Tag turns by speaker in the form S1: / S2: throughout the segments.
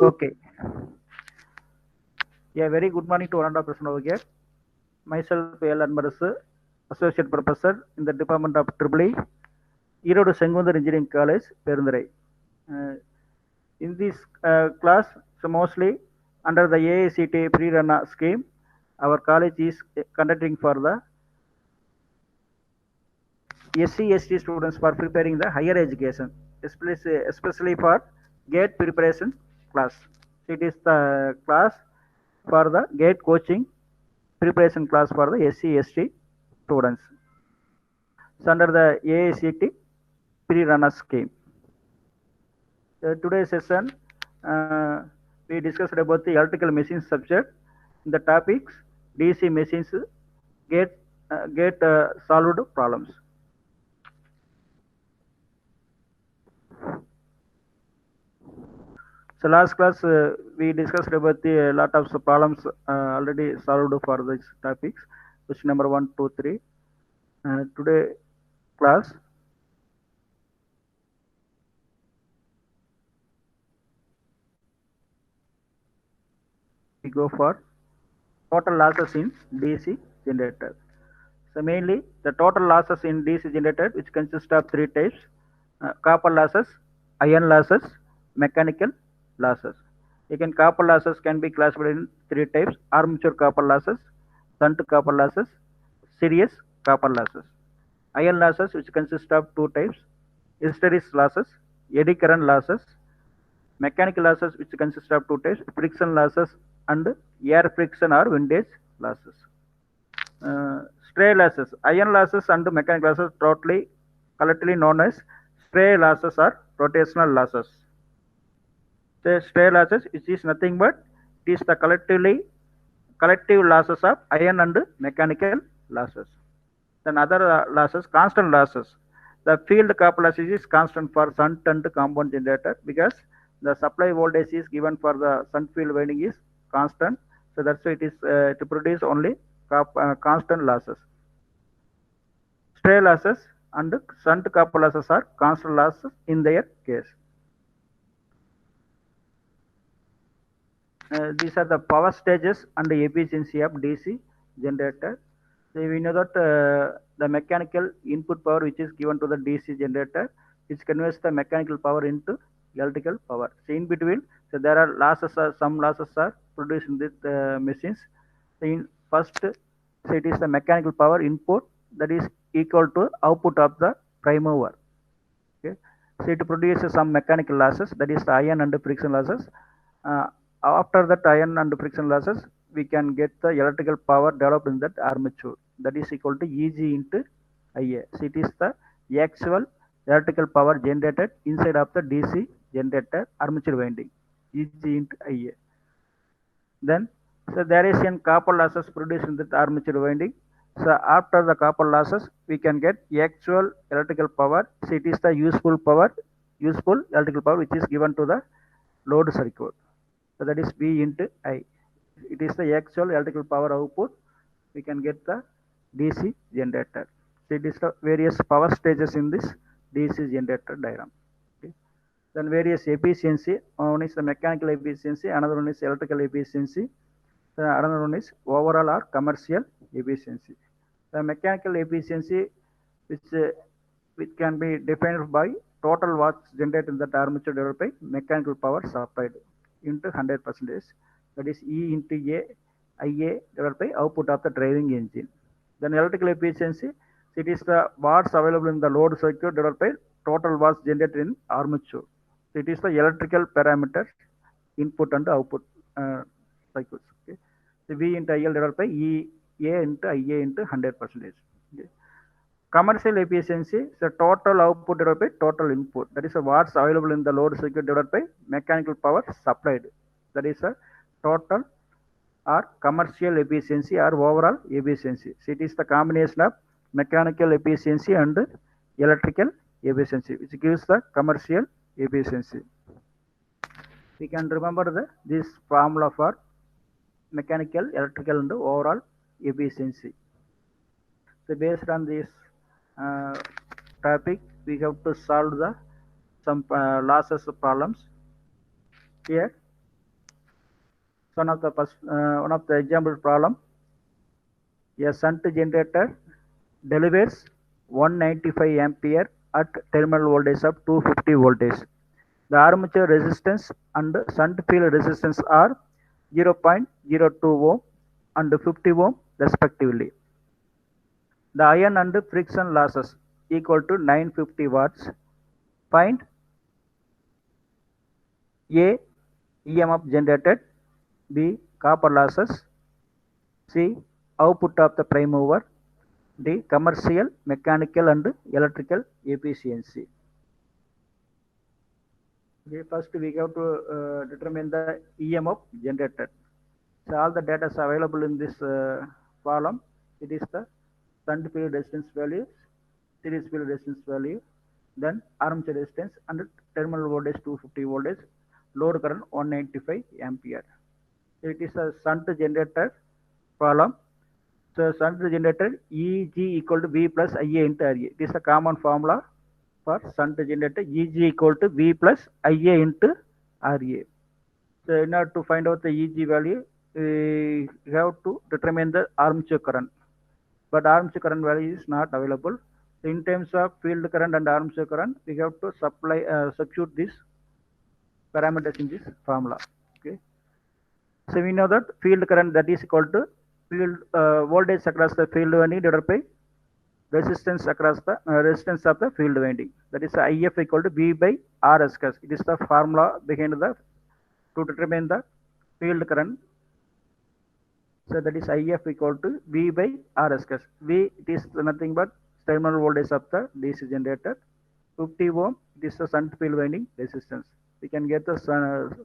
S1: Okay. Yeah, very good morning to one and all person over here. Myself, L. Anmarasu, Associate Professor in the Department of EEE, Erode Sengundar Engineering College, Perundurai. Uh, in this class, so mostly under the AICT pre-run scheme, our college is conducting for the SC/ST students for preparing the higher education, especially for GATE preparation class. It is the class for the GATE coaching preparation class for the SC/ST students. It's under the AICT pre-runner scheme. Today's session, we discussed about the electrical machines subject. The topics DC machines get solved problems. So last class we discussed about the lot of problems already solved for these topics. Question number 1, 2, 3. Today class we go for total losses in DC generator. So mainly the total losses in DC generator, which consists of three types: copper losses, iron losses, mechanical losses. Again, copper losses can be classified in three types: armature copper losses, shunt copper losses, series copper losses. Iron losses, which consist of two types: hysteresis losses, eddy current losses. Mechanical losses, which consist of two types: friction losses and air friction or windage losses. Stray losses, iron losses and mechanical losses collectively known as stray losses or rotational losses. The stray losses, which is nothing but it is the collective losses of iron and mechanical losses. Then other losses, constant losses. The field copper losses is constant for shunt and compound generator because the supply voltage is given for the shunt field winding is constant. So that's why it is to produce only constant losses. Stray losses and shunt copper losses are constant losses in their case. These are the power stages and the efficiency of DC generator. So we know that the mechanical input power which is given to the DC generator, which converts the mechanical power into electrical power. So in between, so there are losses, some losses are produced in these machines. So in first, so it is the mechanical power input that is equal to output of the prime mover. Okay. So it produces some mechanical losses, that is the iron and friction losses. After that iron and friction losses, we can get the electrical power developed in that armature, that is equal to Eg into Ia. So it is the actual electrical power generated inside of the DC generator armature winding, Eg into Ia. Then, so there is an copper losses produced in that armature winding. So after the copper losses, we can get actual electrical power. So it is the useful electrical power which is given to the load circuit. So that is V into I. It is the actual electrical power output. We can get the DC generator. So it is the various power stages in this DC generator diagram. Okay. Then various efficiency. One is the mechanical efficiency, another one is electrical efficiency, another one is overall or commercial efficiency. The mechanical efficiency, which which can be defined by total watts generated in the armature divided by mechanical power supplied into 100%. That is E into Ia divided by output of the driving engine. Then electrical efficiency, it is the watts available in the load circuit divided by total watts generated in armature. It is the electrical parameters input and output cycles. Okay. So V into IL divided by EA into IA into 100%. Okay. Commercial efficiency is the total output divided by total input. That is the watts available in the load circuit divided by mechanical power supplied. That is a total or commercial efficiency or overall efficiency. So it is the combination of mechanical efficiency and electrical efficiency, which gives the commercial efficiency. We can remember this formula for mechanical, electrical, and overall efficiency. So based on this uh, topic, we have to solve the some losses problems here. So one of the example problem. A shunt generator delivers 195 ampere at terminal voltage of 250 voltage. The armature resistance and shunt field resistance are 0.02 ohm and 50 ohm respectively. The iron and friction losses equal to 950 watts. Find A. EMF generated, B. Copper losses, C. Output of the prime mover, D. Commercial, mechanical and electrical efficiency. Okay, first we have to determine the EMF generated. So all the data is available in this column. It is the shunt field resistance value, series field resistance value, then armature resistance and terminal voltage 250 voltage, load current 195 ampere. It is a shunt generator column. So shunt generator Eg equal to V plus Ia into Ra. It is a common formula for shunt generator. Eg equal to V plus Ia into Ra. So in order to find out the Eg value, we have to determine the armature current. But armature current value is not available. So in terms of field current and armature current, we have to substitute these parameters in this formula. Okay. So we know that field current that is equal to field voltage across the field winding divided by resistance across the resistance of the field winding. That is If equal to V by R S. It is the formula behind the to determine the field current. So that is If equal to V by R S. V, it is nothing but terminal voltage of the DC generator. 50 ohm, it is the shunt field winding resistance. We can get the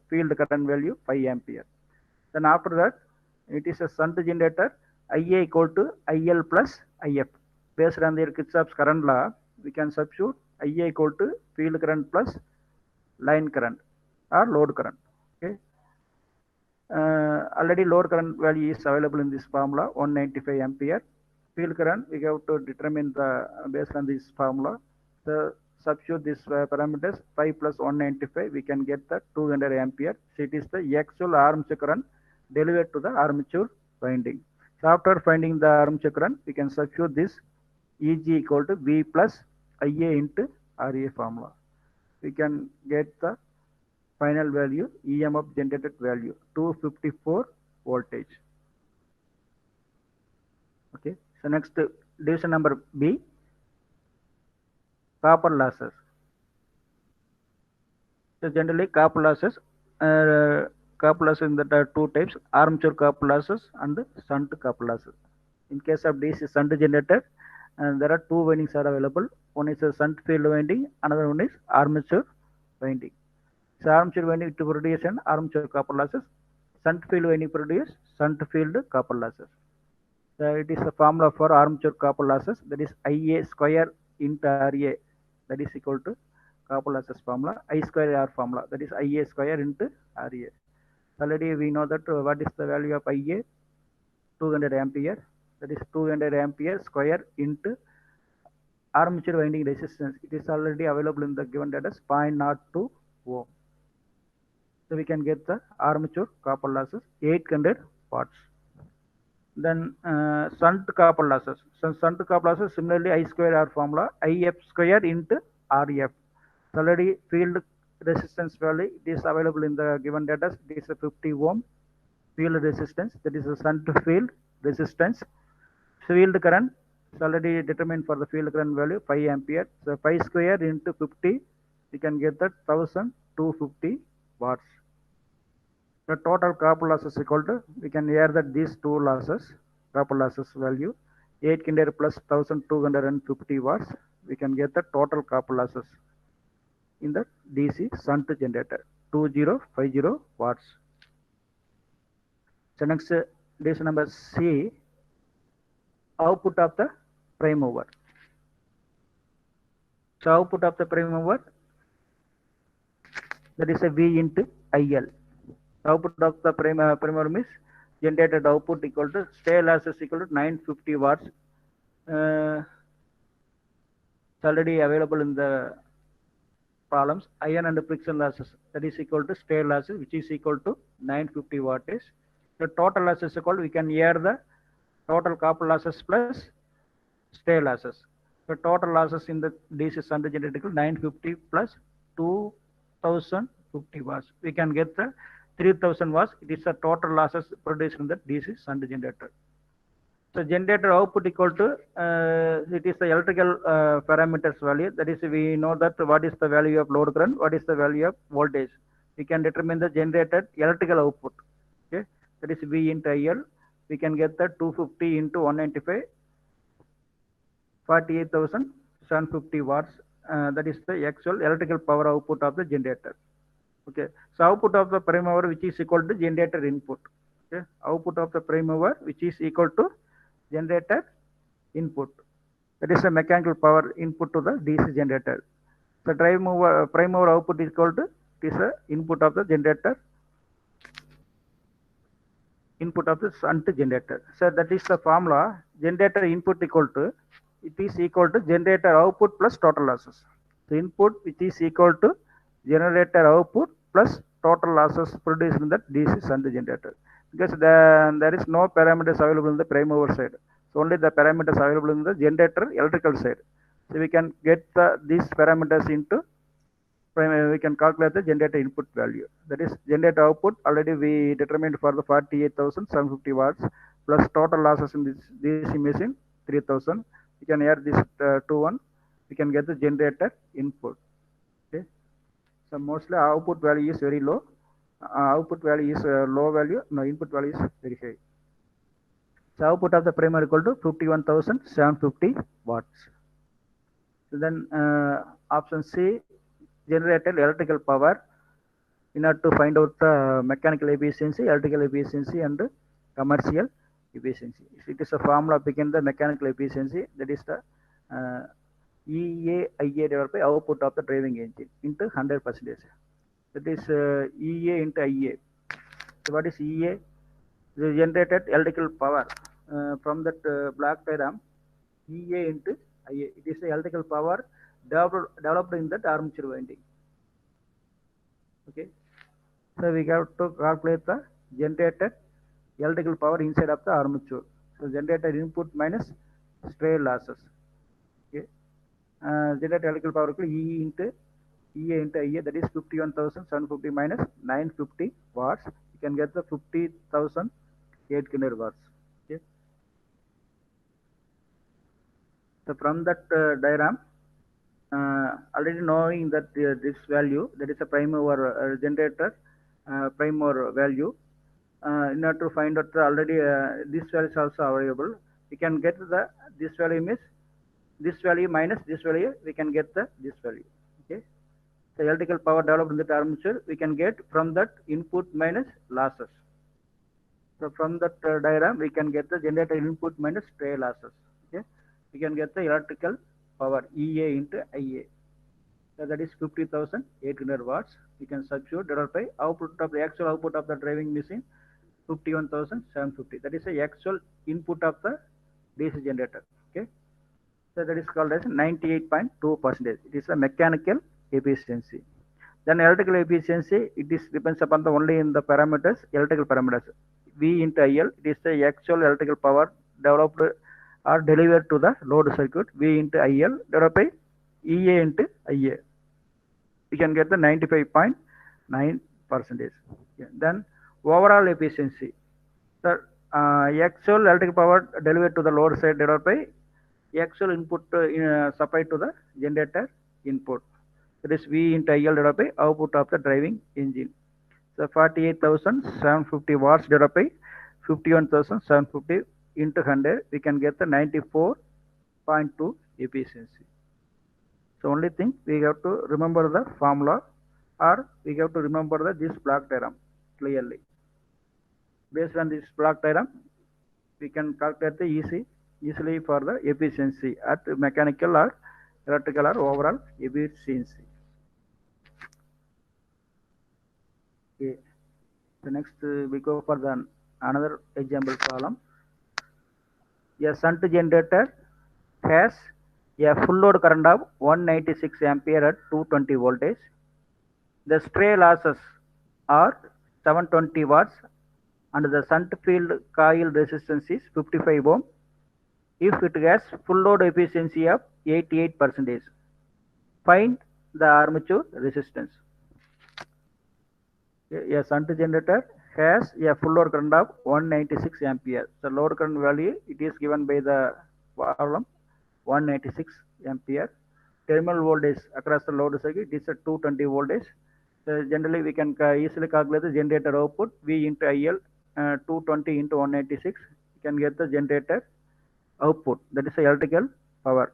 S1: field current value 5 ampere. Then after that, it is a shunt generator. Ia equal to IL plus If. Based on the Kirchhoff's current law, we can substitute Ia equal to field current plus line current or load current. Okay. Already load current value is available in this formula 195 ampere. Field current we have to determine the based on this formula. So substitute these parameters 5 plus 195, we can get the 200 ampere. So it is the actual armature current delivered to the armature winding. So after finding the armature current, we can substitute this Eg equal to V plus Ia into Ra formula. We can get the final value EMF generated value 254 voltage. Okay. So next division number B, copper losses. So generally copper losses in the two types, armature copper losses and shunt copper losses. In case of DC shunt generator, there are two windings are available. One is a shunt field winding, another one is armature winding. So armature winding to produce an armature copper losses, shunt field winding produce shunt field copper losses. So it is a formula for armature copper losses, that is Ia square into Ra, that is equal to copper losses formula, I square R formula, that is Ia square into Ra. Already we know that what is the value of Ia, 200 ampere, that is 200 ampere square into armature winding resistance. It is already available in the given data 0.02 ohm. So we can get the armature copper losses 800 watts. Then shunt copper losses. So shunt copper losses similarly I square R formula, If square into Rf. So already field resistance value it is available in the given data. It is a 50 ohm field resistance. That is a shunt field resistance. Field current is already determined for the field current value 5 ampere. So 5 square into 50, we can get that 1250 watts. The total copper losses equal to, we can add that these two losses, copper losses value 800 plus 1250 watts, we can get the total copper losses in the DC shunt generator 2050 watts. So next division number C, output of the prime mover. So output of the prime mover, that is a V into IL. Output of the prime mover means generated output equal to stay losses equal to 950 watts. It's already available in the columns. Iron and friction losses, that is equal to stay losses, which is equal to 950 wattage. The total losses is equal, we can add the total copper losses plus stray losses. The total losses in the DC shunt generator 950 plus 2050 watts. We can get the 3000 watts. It is the total losses produced in the DC shunt generator. So generator output equal to it is the electrical parameters value. That is, we know that what is the value of load current, what is the value of voltage. We can determine the generated electrical output. Okay, that is V into IL. We can get the 250 into 195, 48,750 watts. That is the actual electrical power output of the generator. Okay, so output of the prime mover which is equal to generator input. Okay, output of the prime mover which is equal to generator input. That is the mechanical power input to the DC generator. The prime mover output is equal to, it is the input of the generator, input of the shunt generator. So that is the formula. Generator input equal to, it is equal to generator output plus total losses. The input which is equal to generator output plus total losses produced in the DC shunt generator. Because there is no parameters available in the prime mover side. So only the parameters available in the generator electrical side. So we can get these parameters into, we can calculate the generator input value. That is generator output already we determined for the 48,750 watts plus total losses in this DC machine 3000. We can add this to one. We can get the generator input. Okay. So mostly output value is very low. Output value is low value. No, input value is very high. So output of the primary equal to 51,750 watts. So then option C, generated electrical power in order to find out the mechanical efficiency, electrical efficiency, and commercial efficiency. It is a formula begin the mechanical efficiency, that is the EA IA divided by output of the driving engine into 100%. That is EA into IA. So what is EA? The generated electrical power from that block diagram. EA into IA. It is the electrical power developed in that armature winding. Okay. So we have to calculate the generated electrical power inside of the armature. So generated input minus stray losses. Okay. Generated electrical power equal E into EA into IA, that is 51,750 minus 950 watts. You can get the 50,800 watts. Okay. So from that diagram, already knowing that this value, that is a prime mover generator prime mover value, in order to find out already this value is also available. We can get the this value means this value minus this value, we can get the this value. Okay. The electrical power developed in the armature we can get from that input minus losses. So from that diagram we can get the generator input minus stray losses. Okay. We can get the electrical power EA into IA. So that is 50,800 watts. We can substitute divided by output of the actual output of the driving machine 51,750. That is the actual input of the DC generator. Okay. So that is called as 98.2%. It is a mechanical efficiency. Then electrical efficiency, it is depends upon the only in the parameters, electrical parameters. V into IL, it is the actual electrical power developed or delivered to the load circuit. V into IL divided by EA into IA. We can get the 95.9%. Yeah. Then overall efficiency, the actual electrical power delivered to the load side divided by actual input supplied to the generator input. That is V into IL divided by output of the driving engine. So 48,750 watts divided by 51,750 into 100, we can get the 94.2 efficiency. So only thing we have to remember the formula, or we have to remember this block diagram clearly. Based on this block diagram, we can calculate the easily for the efficiency at mechanical or electrical or overall efficiency. Okay. So next we go for the another example problem. A shunt generator has a full load current of 196 ampere at 220 voltage. The stray losses are 720 watts and the shunt field coil resistance is 55 ohm if it has full load efficiency of 88%. Find the armature resistance. A shunt generator has a full load current of 196 ampere. The load current value it is given by the problem 196 ampere. Terminal voltage across the load circuit is a 220 voltage. So generally we can easily calculate the generator output V into IL 220 into 196. You can get the generator output, that is the electrical power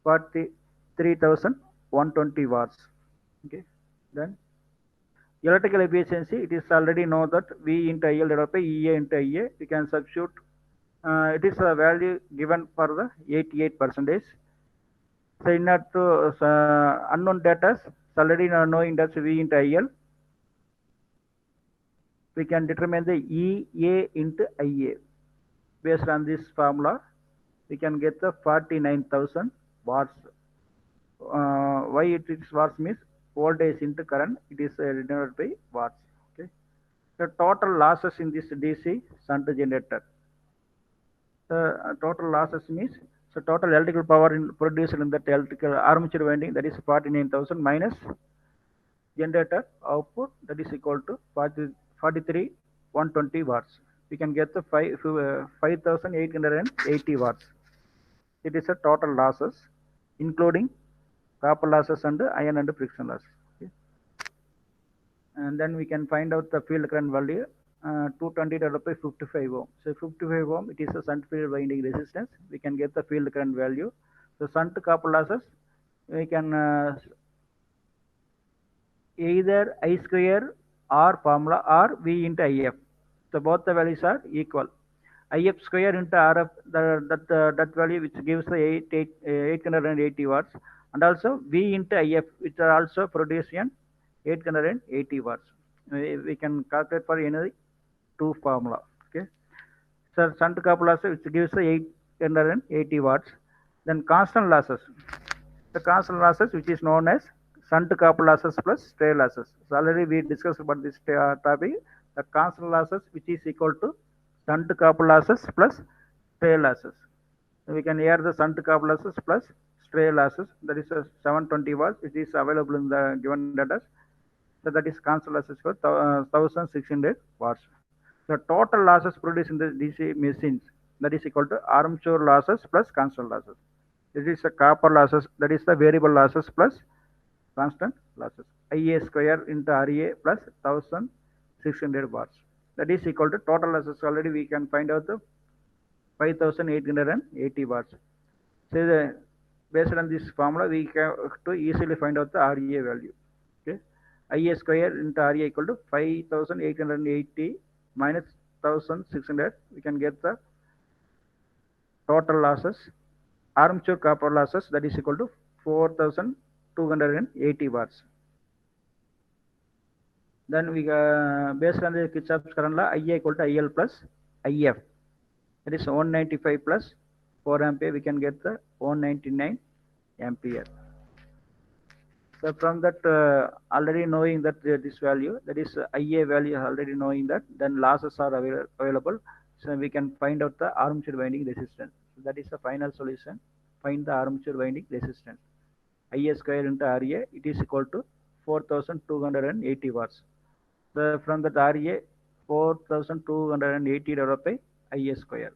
S1: 43,120 watts. Okay, then electrical efficiency, it is already know that V into IL divided by EA into IA. We can substitute. It is a value given for the 88%. So in order to unknown data, already knowing that V into IL, we can determine the EA into IA. Based on this formula, we can get the 49,000 watts. Why it is watts means voltage into current, it is denoted by watts. Okay. The total losses in this DC shunt generator. The total losses means so total electrical power produced in that electrical armature winding, that is 49,000 minus generator output, that is equal to 43,120 watts. We can get the 5,880 watts. It is a total losses including copper losses and iron and friction loss. Okay. And then we can find out the field current value 220 divided by 55 ohm. So 55 ohm, it is a shunt field winding resistance. We can get the field current value. So shunt copper losses, we can either I square or formula or V into IF. So both the values are equal. IF square into RF, that value which gives the 880 watts, and also V into IF, which are also producing 880 watts. We can calculate for any two formula. Okay. So shunt copper losses which gives the 880 watts. Then constant losses. The constant losses which is known as shunt copper losses plus stray losses. So already we discussed about this topic. The constant losses which is equal to shunt copper losses plus stray losses. So we can add the shunt copper losses plus stray losses. That is a 720 watts. It is available in the given data. So that is constant losses for 1600 watts. The total losses produced in the DC machines, that is equal to armature losses plus constant losses. This is the copper losses, that is the variable losses plus constant losses. IA square into RA plus 1600 watts. That is equal to total losses. Already we can find out the 5,880 watts. So based on this formula, we can to easily find out the RA value. Okay, IA square into RA equal to 5,880 minus 1,600. We can get the total losses. Armature copper losses, that is equal to 4,280 watts. Then we based on the Kirchhoff's current law, IA equal to IL plus IF. That is 195 plus 4 ampere. We can get the 199 ampere. So from that, already knowing that this value, that is IA value, already knowing that, then losses are available. So we can find out the armature winding resistance. So that is the final solution. Find the armature winding resistance. IA square into RA, it is equal to 4,280 watts. So from that RA, 4,280 divided by IA square.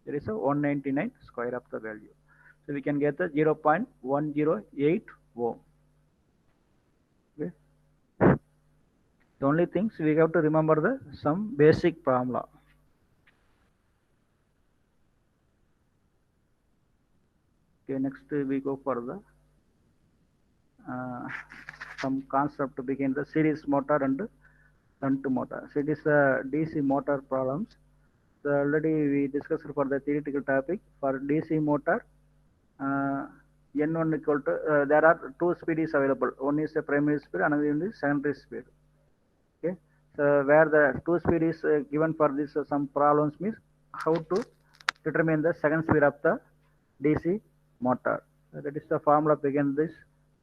S1: There is a 199 square of the value. So we can get the 0.108 ohm. Okay. The only things we have to remember some basic formula. Okay, next we go for the some concept to begin the series motor and shunt motor. So it is a DC motor problems. So already we discussed for the theoretical topic. For DC motor, N1 equal to, there are two speeds available. One is the primary speed, another is secondary speed. Okay. So where the two speed is given for this some problems means how to determine the second speed of the DC motor. That is the formula begin this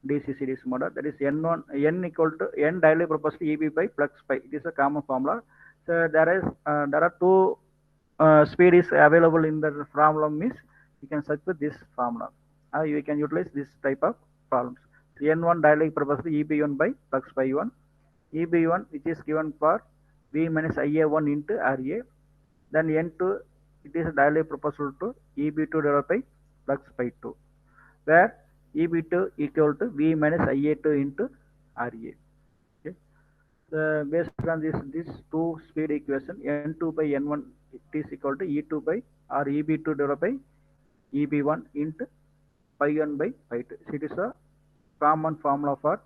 S1: DC series motor. That is N1, N equal to N directly proportional to EB by flux pi. It is a common formula. So there are two speed is available in the problem means you can search with this formula. You can utilize this type of problems. So N1 dielectric proportional EB1 by flux phi 1. EB1 which is given for V minus IA1 into RA. Then N2 it is dielectric proportional to EB2 divided by flux phi 2, where EB2 equal to V minus IA2 into RA. Okay. Based on this two speed equation, N2 by N1 it is equal to E2 by or EB2 divided by EB1 into pi 1 by pi 2. So it is a common formula for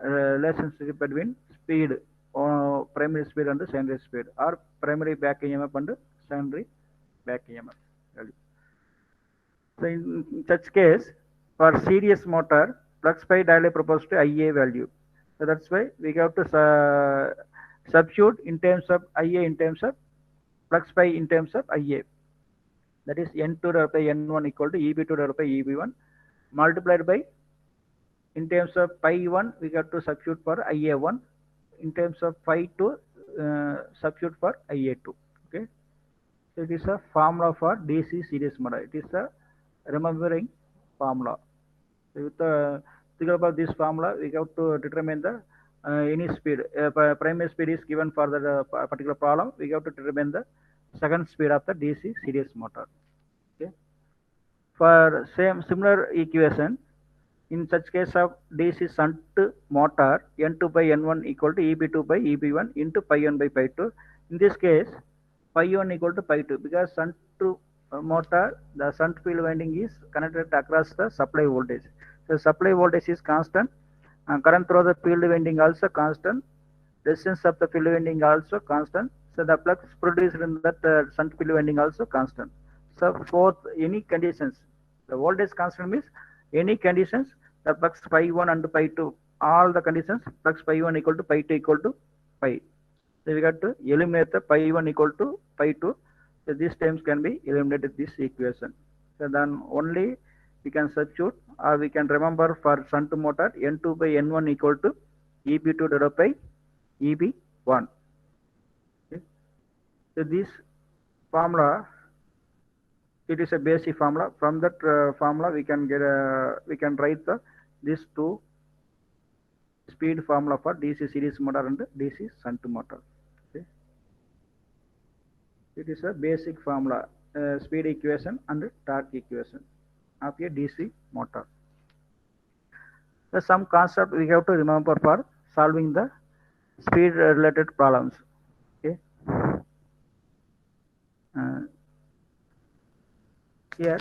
S1: relationship between speed, primary speed and secondary speed, or primary back EMF and secondary back EMF value. So in such case, for series motor, flux pi dielectric proposed to IA value. So that's why we have to substitute in terms of IA in terms of flux pi in terms of IA. That is N2 divided by N1 equal to EB2 divided by EB1 multiplied by, in terms of pi 1 we have to substitute for IA1, in terms of pi 2 substitute for IA2. Okay. So it is a formula for DC series motor. It is a remembering formula. So with think about this formula, we have to determine the any speed. Primary speed is given for the particular problem. We have to determine the second speed of the DC series motor. Okay. For similar equation, in such case of DC shunt motor, N2 by N1 equal to EB2 by EB1 into pi 1 by pi 2. In this case, pi 1 equal to pi 2 because shunt motor, the shunt field winding is connected across the supply voltage. So supply voltage is constant, current through the field winding also constant, resistance of the field winding also constant. So the flux produced in that shunt field winding also constant. So for any conditions, the voltage constant means any conditions, the flux pi 1 and pi 2, all the conditions, flux pi 1 equal to pi 2 equal to pi. So we got to eliminate the pi 1 equal to pi 2. So these terms can be eliminated this equation. So then only we can substitute, or we can remember for shunt motor N2 by N1 equal to EB2 divided by EB1. Okay. So this formula, it is a basic formula. From that formula we can get we can write these two speed formula for DC series motor and DC shunt motor. Okay. It is a basic formula, speed equation and torque equation of a DC motor. So some concept we have to remember for solving the speed related problems. Okay. Here,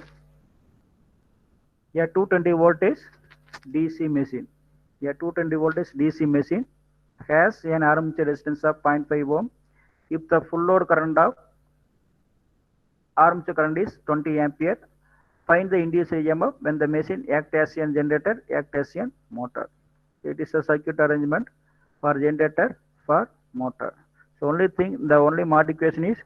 S1: 220 voltage DC machine. A 220 voltage DC machine has an armature resistance of 0.5 ohm. If the full load current of armature current is 20 ampere, find the induced EMF when the machine acts as a generator, acts as a motor. It is a circuit arrangement for generator, for motor. So the only modification is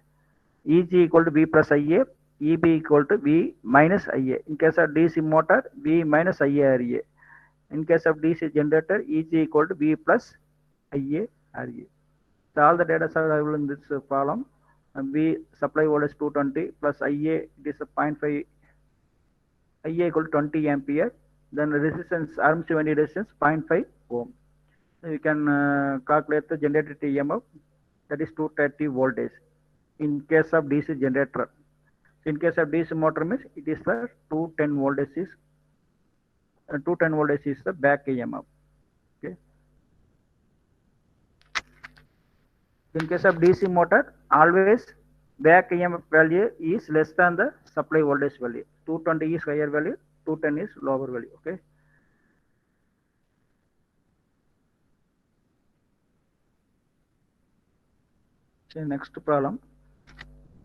S1: EG equal to V plus IA, EB equal to V minus IA. In case of DC motor, V minus IA RA. In case of DC generator, EG equal to V plus IA RA. So all the data are available in this column. V supply voltage 220 plus IA, it is a 0.5, IA equal to 20 ampere. Then resistance, armature winding resistance 0.5 ohm. So you can calculate the generated EMF, that is 230 voltage. In case of DC generator, in case of DC motor means it is the 210 voltage is 210 voltage is the back EMF. Okay. In case of DC motor, always back EMF value is less than the supply voltage value. 220 is higher value, 210 is lower value. Okay. So next problem.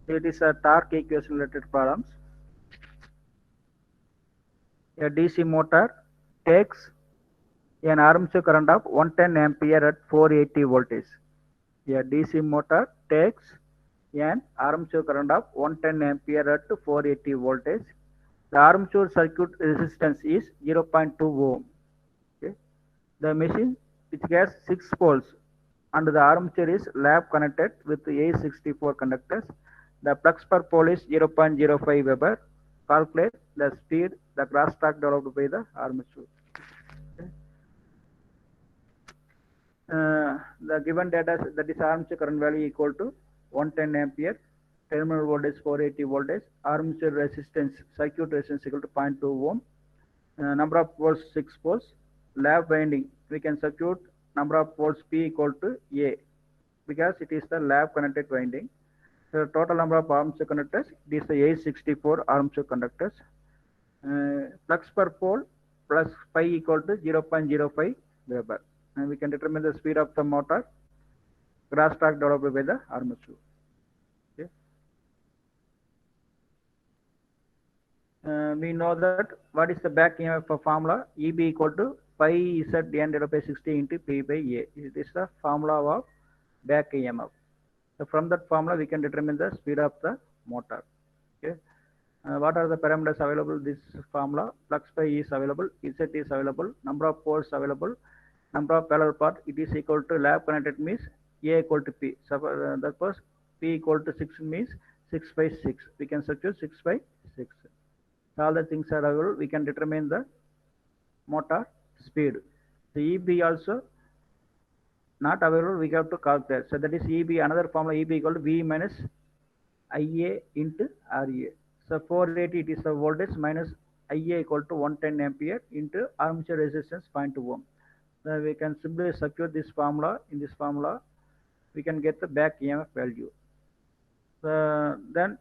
S1: It is a torque equation related problems. A DC motor takes an armature current of 110 ampere at 480 voltage. A DC motor takes an armature current of 110 ampere at 480 voltage. The armature circuit resistance is 0.2 ohm. Okay. The machine which has 6 poles and the armature is lap connected with A64 conductors. The flux per pole is 0.05 Weber. Calculate the speed, the crosstalk developed by the armature. The given data, that is armature current value equal to 110 ampere, terminal voltage 480 voltage, armature resistance, circuit resistance equal to 0.2 ohm, number of poles 6 poles, lap winding, we can substitute number of poles P equal to A because it is the lap connected winding. The total number of armature conductors, it is the A64 armature conductors. Flux per pole plus pi equal to 0.05 Weber. And we can determine the speed of the motor, crosstalk developed by the armature. Okay. We know that what is the back EMF formula? EB equal to pi Z n divided by 60 into P by A. It is the formula of back EMF. So from that formula, we can determine the speed of the motor. Okay. What are the parameters available? This formula, flux pi is available, Z is available, number of poles available, number of parallel path, it is equal to lap connected means A equal to P. So that was P equal to 6 means 6 by 6. We can substitute 6 by 6. So all the things are available. We can determine the motor speed. The EB also not available. We have to calculate. So that is EB. Another formula EB equal to V minus IA into RA. So 480 it is the voltage minus IA equal to 110 ampere into armature resistance 0.2 ohm. So we can simply substitute this formula. In this formula, we can get the back EMF value. Then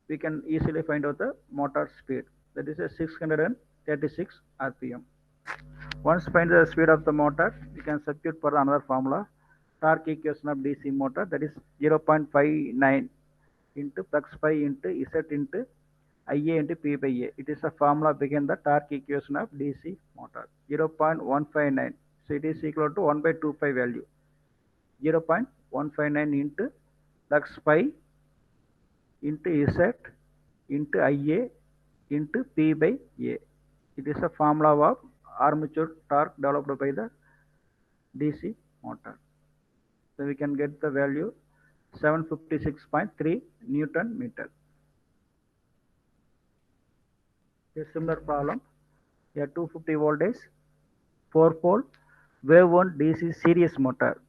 S1: we can easily find out the motor speed. That is a 636 RPM. Once find the speed of the motor, we can substitute for another formula. Torque equation of DC motor, that is 0.59 into flux pi into Z into IA into P by A. It is a formula behind the torque equation of DC motor. 0.159. So it is equal to 1 by 2 pi value. 0.159 into flux pi into Z into IA into P by A. It is a formula of armature torque developed by the DC motor. So we can get the value 756.3 Newton meter. A similar problem, a 250 voltage 4 pole wave 1 DC series motor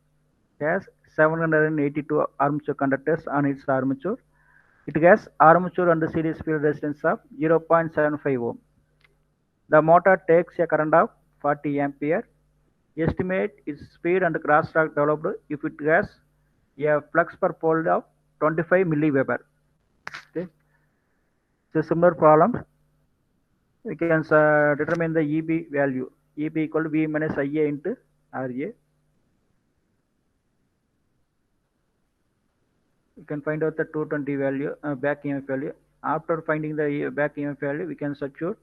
S1: has 782 armature conductors on its armature. It has armature and series field resistance of 0.75 ohm. The motor takes a current of 40 ampere. Estimate its speed and crosstalk developed if it has a flux per pole of 25 milliweber. Okay. It's a similar problem. We can determine the EB value. EB equal to V minus IA into RA. You can find out the 220 value, back EMF value. After finding the back EMF value, we can substitute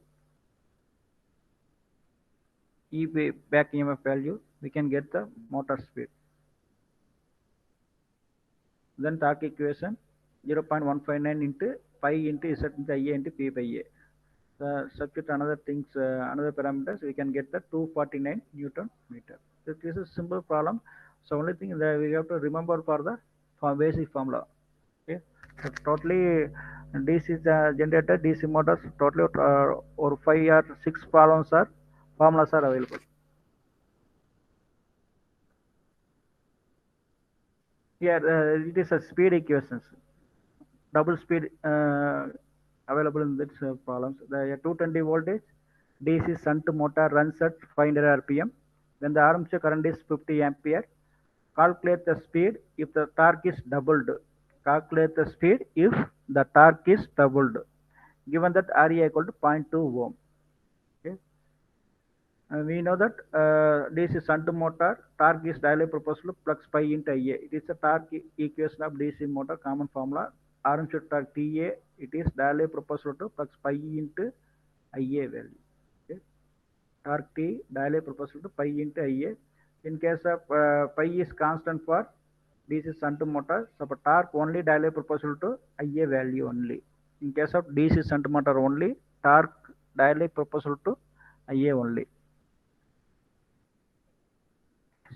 S1: EB back EMF value. We can get the motor speed. Then torque equation 0.159 into pi into Z into IA into P by A. Substitute another things, another parameters, we can get the 249 Newton meter. So this is a simple problem. So only thing that we have to remember for the basic formula. Okay. So totally DC generator, DC motors, totally or 5 or 6 formulas are available. Here it is a speed equations. Double speed available in this problems. The 220 voltage DC shunt motor runs at 500 RPM. When the armature current is 50 ampere, calculate the speed if the torque is doubled. Calculate the speed if the torque is doubled. Given that RA equal to 0.2 ohm. Okay. We know that DC shunt motor torque is directly proportional to flux pi into IA. It is the torque equation of DC motor, common formula. Armature torque TA, it is directly proportional to flux pi into IA value. Okay. Torque T directly proportional to pi into IA. In case of pi is constant for DC shunt motor, so torque only directly proportional to IA value only. In case of DC shunt motor only, torque directly proportional to IA only.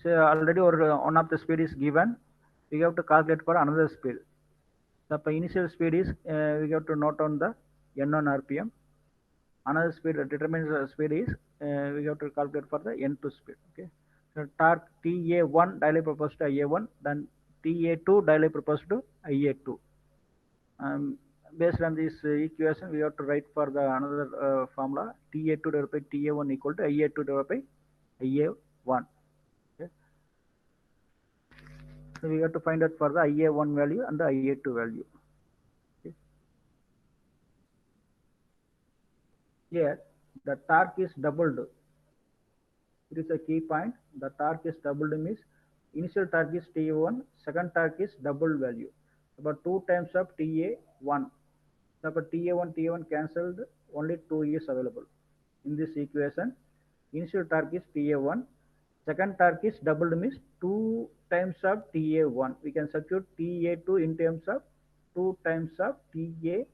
S1: So already one of the speed is given. We have to calculate for another speed. The initial speed is we have to note on the N1 RPM. Another speed determines the speed is we have to calculate for the N2 speed. Okay. So torque TA1 directly proportional to IA1, then TA2 directly proportional to IA2. Based on this equation, we have to write for the another formula TA2 divided by TA1 equal to IA2 divided by IA1. Okay. So we have to find out for the IA1 value and the IA2 value. Okay. Here the torque is doubled. It is a key point. The torque is doubled means initial torque is TA1, second torque is double value. About 2 times of TA1. So for TA1 cancelled, only 2 is available. In this equation, initial torque is TA1, second torque is doubled means 2 times of TA1. We can substitute TA2 in terms of 2 times of TA1.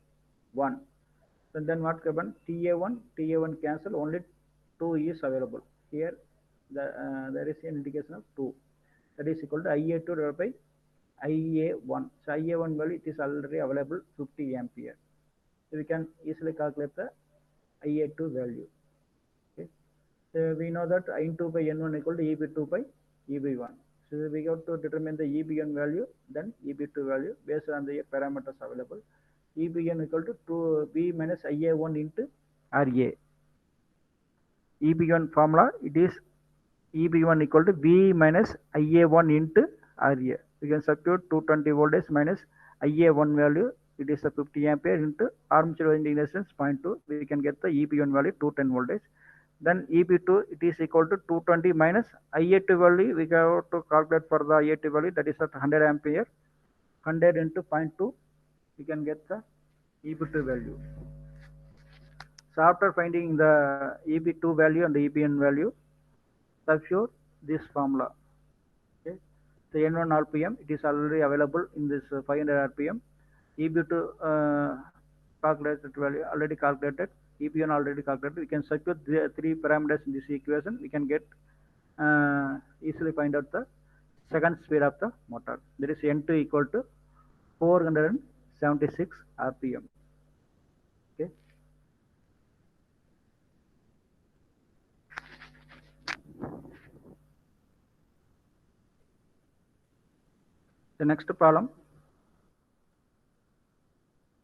S1: So then what happens? TA1 cancel, only 2 is available. Here there is an indication of 2. That is equal to IA2 divided by IA1. So IA1 value it is already available 50 ampere. So we can easily calculate the IA2 value. Okay. So we know that I2 by N1 equal to EB2 by EB1. So we have to determine the EB1 value, then EB2 value based on the parameters available. EB1 equal to 2B minus IA1 into RA. EB1 formula, it is EB1 equal to V minus IA1 into RA. We can substitute 220 voltage minus IA1 value, it is a 50 ampere into armature winding resistance 0.2. We can get the EB1 value 210 voltage. Then EB2 it is equal to 220 minus IA2 value. We have to calculate for the IA2 value, that is at 100 ampere. 100 into 0.2, we can get the EB2 value. So after finding the EB2 value and the EB1 value, substitute this formula. Okay. So N1 RPM it is already available in this 500 RPM. EB2 calculated value already calculated. EB1 already calculated. We can substitute the 3 parameters in this equation. We can get easily find out the second speed of the motor. That is N2 equal to 476 RPM. Okay. The next problem.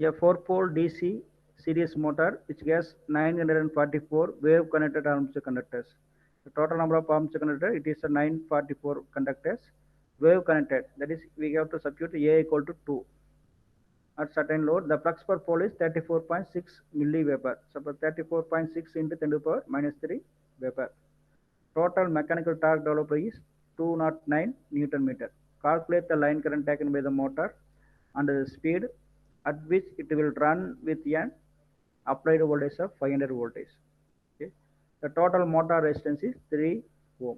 S1: A 4-pole DC series motor which has 944 wave connected armature conductors. The total number of armature conductors it is 944 conductors. Wave connected, that is we have to substitute A equal to 2. At certain load, the flux per pole is 34.6 milliweber. So 34.6 into 10 to the power minus 3 Weber. Total mechanical torque developed is 209 Newton meter. Calculate the line current taken by the motor and the speed at which it will run with an applied voltage of 500 voltage. Okay. The total motor resistance is 3 ohm.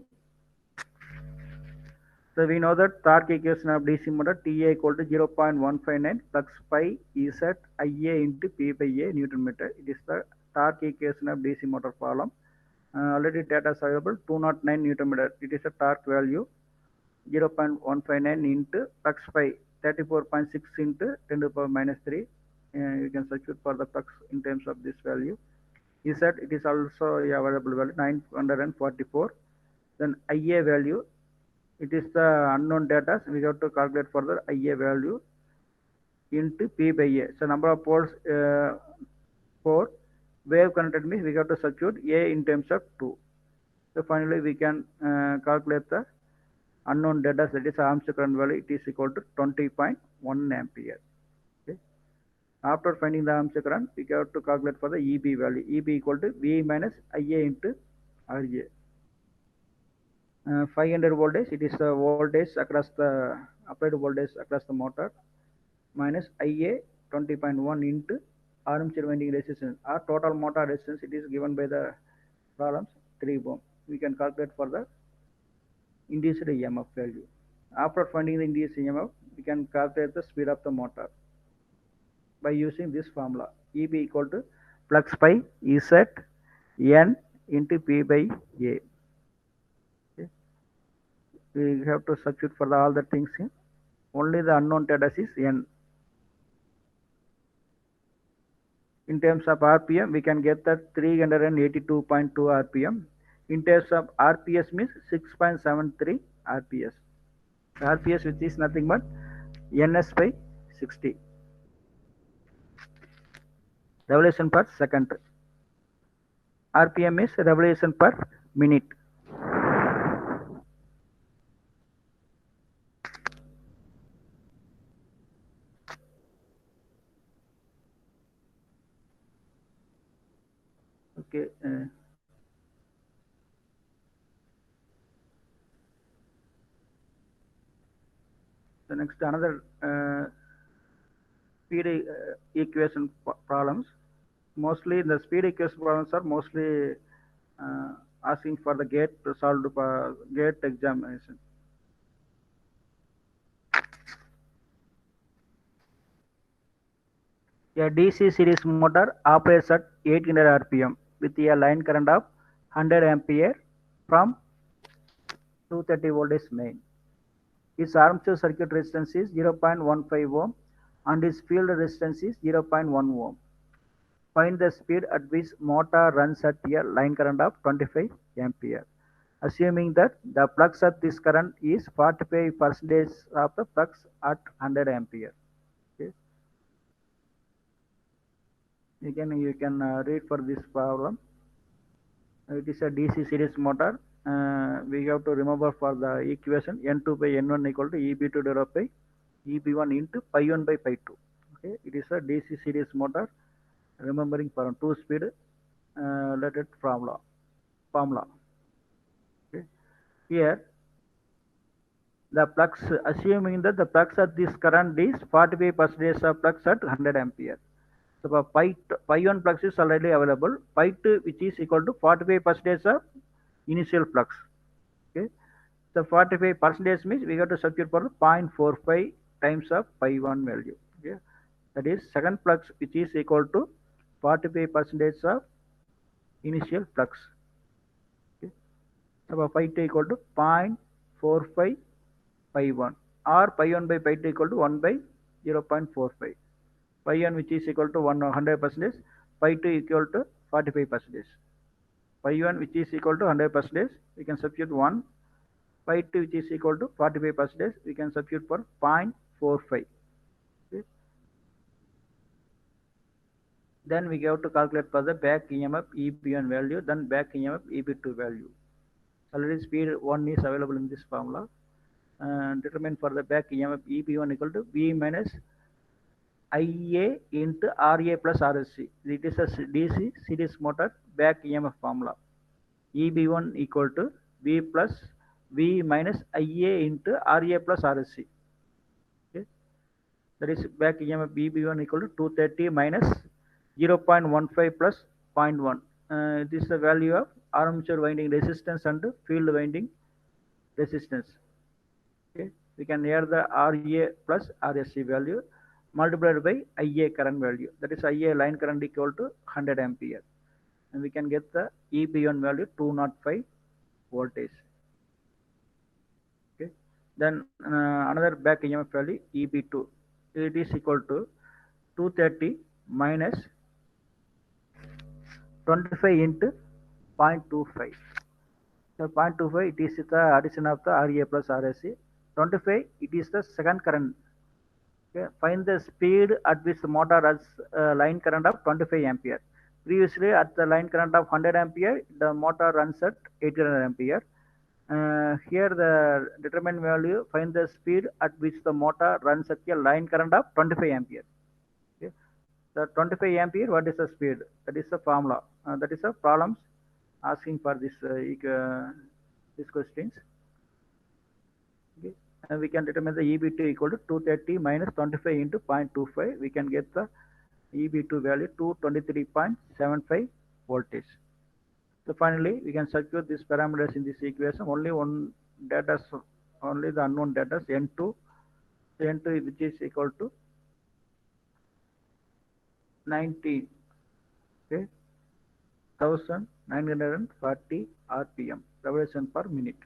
S1: So we know that torque equation of DC motor TA equal to 0.159 flux pi Z IA into P by A Newton meter. It is the torque equation of DC motor problem. Already data is available 209 Newton meter. It is a torque value 0.159 into flux pi 34.6 into 10 to the power minus 3. You can substitute for the flux in terms of this value. Z it is also available value 944. Then IA value, it is the unknown data. So we have to calculate for the IA value into P by A. So number of poles 4. Wave connected means we have to substitute A in terms of 2. So finally we can calculate the unknown data, that is armature current value, it is equal to 20.1 ampere. Okay. After finding the armature current, we have to calculate for the EB value. EB equal to V minus IA into RA. 500 voltage, it is the voltage across the applied voltage across the motor minus IA 20.1 into armature winding resistance. Our total motor resistance it is given by the problems 3 ohm. We can calculate for the induced EMF value. After finding the induced EMF, we can calculate the speed of the motor by using this formula. EB equal to flux pi Z N into P by A. Okay. we have to substitute for all the things in. Only the unknown data is n. In terms of RPM, we can get that 382.2 RPM. In terms of RPS means 6.73 RPS. RPS which is nothing but NS by 60. Revolution per second. RPM is revolution per minute. Okay. The next another speed equation problems. Mostly the speed equation problems are mostly asking for the gate solved gate examination. A DC series motor operates at 800 RPM with a line current of 100 ampere from 230 voltage main. Its armature circuit resistance is 0.15 ohm and its field resistance is 0.1 ohm. Find the speed at which motor runs at a line current of 25 ampere. Assuming that the flux of this current is 45% of the flux at 100 ampere. Okay. You can read for this problem. It is a DC series motor. We have to remember for the equation N2 by N1 equal to EB2 divided by EB1 into pi 1 by pi 2. Okay. It is a DC series motor. Remembering for 2-speed related formula. Okay. Here the flux, assuming that the flux at this current is 45% of flux at 100 ampere. So pi 1 flux is already available. Pi 2 which is equal to 45% of initial flux. Okay. So 45% means we have to substitute for 0.45 times of pi 1 value. Okay. That is second flux which is equal to 45% of initial flux. Okay. So pi 2 equal to 0.45 pi 1 or pi 1 by pi 2 equal to 1 by 0.45. Pi 1 which is equal to 100%, pi 2 equal to 45%. Pi 1 which is equal to 100%, we can substitute 1. Pi 2 which is equal to 45%, we can substitute for 0.45. Okay. Then we have to calculate for the back EMF EB1 value, then back EMF EB2 value. Already speed 1 is available in this formula. Determine for the back EMF EB1 equal to V minus IA into RA plus RSC. It is a DC series motor back EMF formula. EB1 equal to V plus V minus IA into RA plus RSC. Okay. That is back EMF EB1 equal to 230 minus 0.15 plus 0.1. This is the value of armature winding resistance and field winding resistance. Okay. We can add the RA plus RSC value multiplied by IA current value. That is IA line current equal to 100 ampere. And we can get the EB1 value 205 voltage. Okay. Then another back EMF value EB2. It is equal to 230 minus 25 into 0.25. So 0.25 it is the addition of the RA plus RSC. 25 it is the second current. Okay. Find the speed at which the motor has line current of 25 ampere. Previously at the line current of 100 ampere, the motor runs at 800 ampere. Here the determined value, find the speed at which the motor runs at a line current of 25 ampere. Okay. The 25 ampere, what is the speed? That is the formula. That is the problems asking for this these questions. Okay. And we can determine the EB2 equal to 230 minus 25 into 0.25. We can get the EB2 value 223.75 voltage. So finally, we can substitute these parameters in this equation. Only one data, only the unknown data N2, which is equal to 19, okay, 1940 RPM, revolution per minute.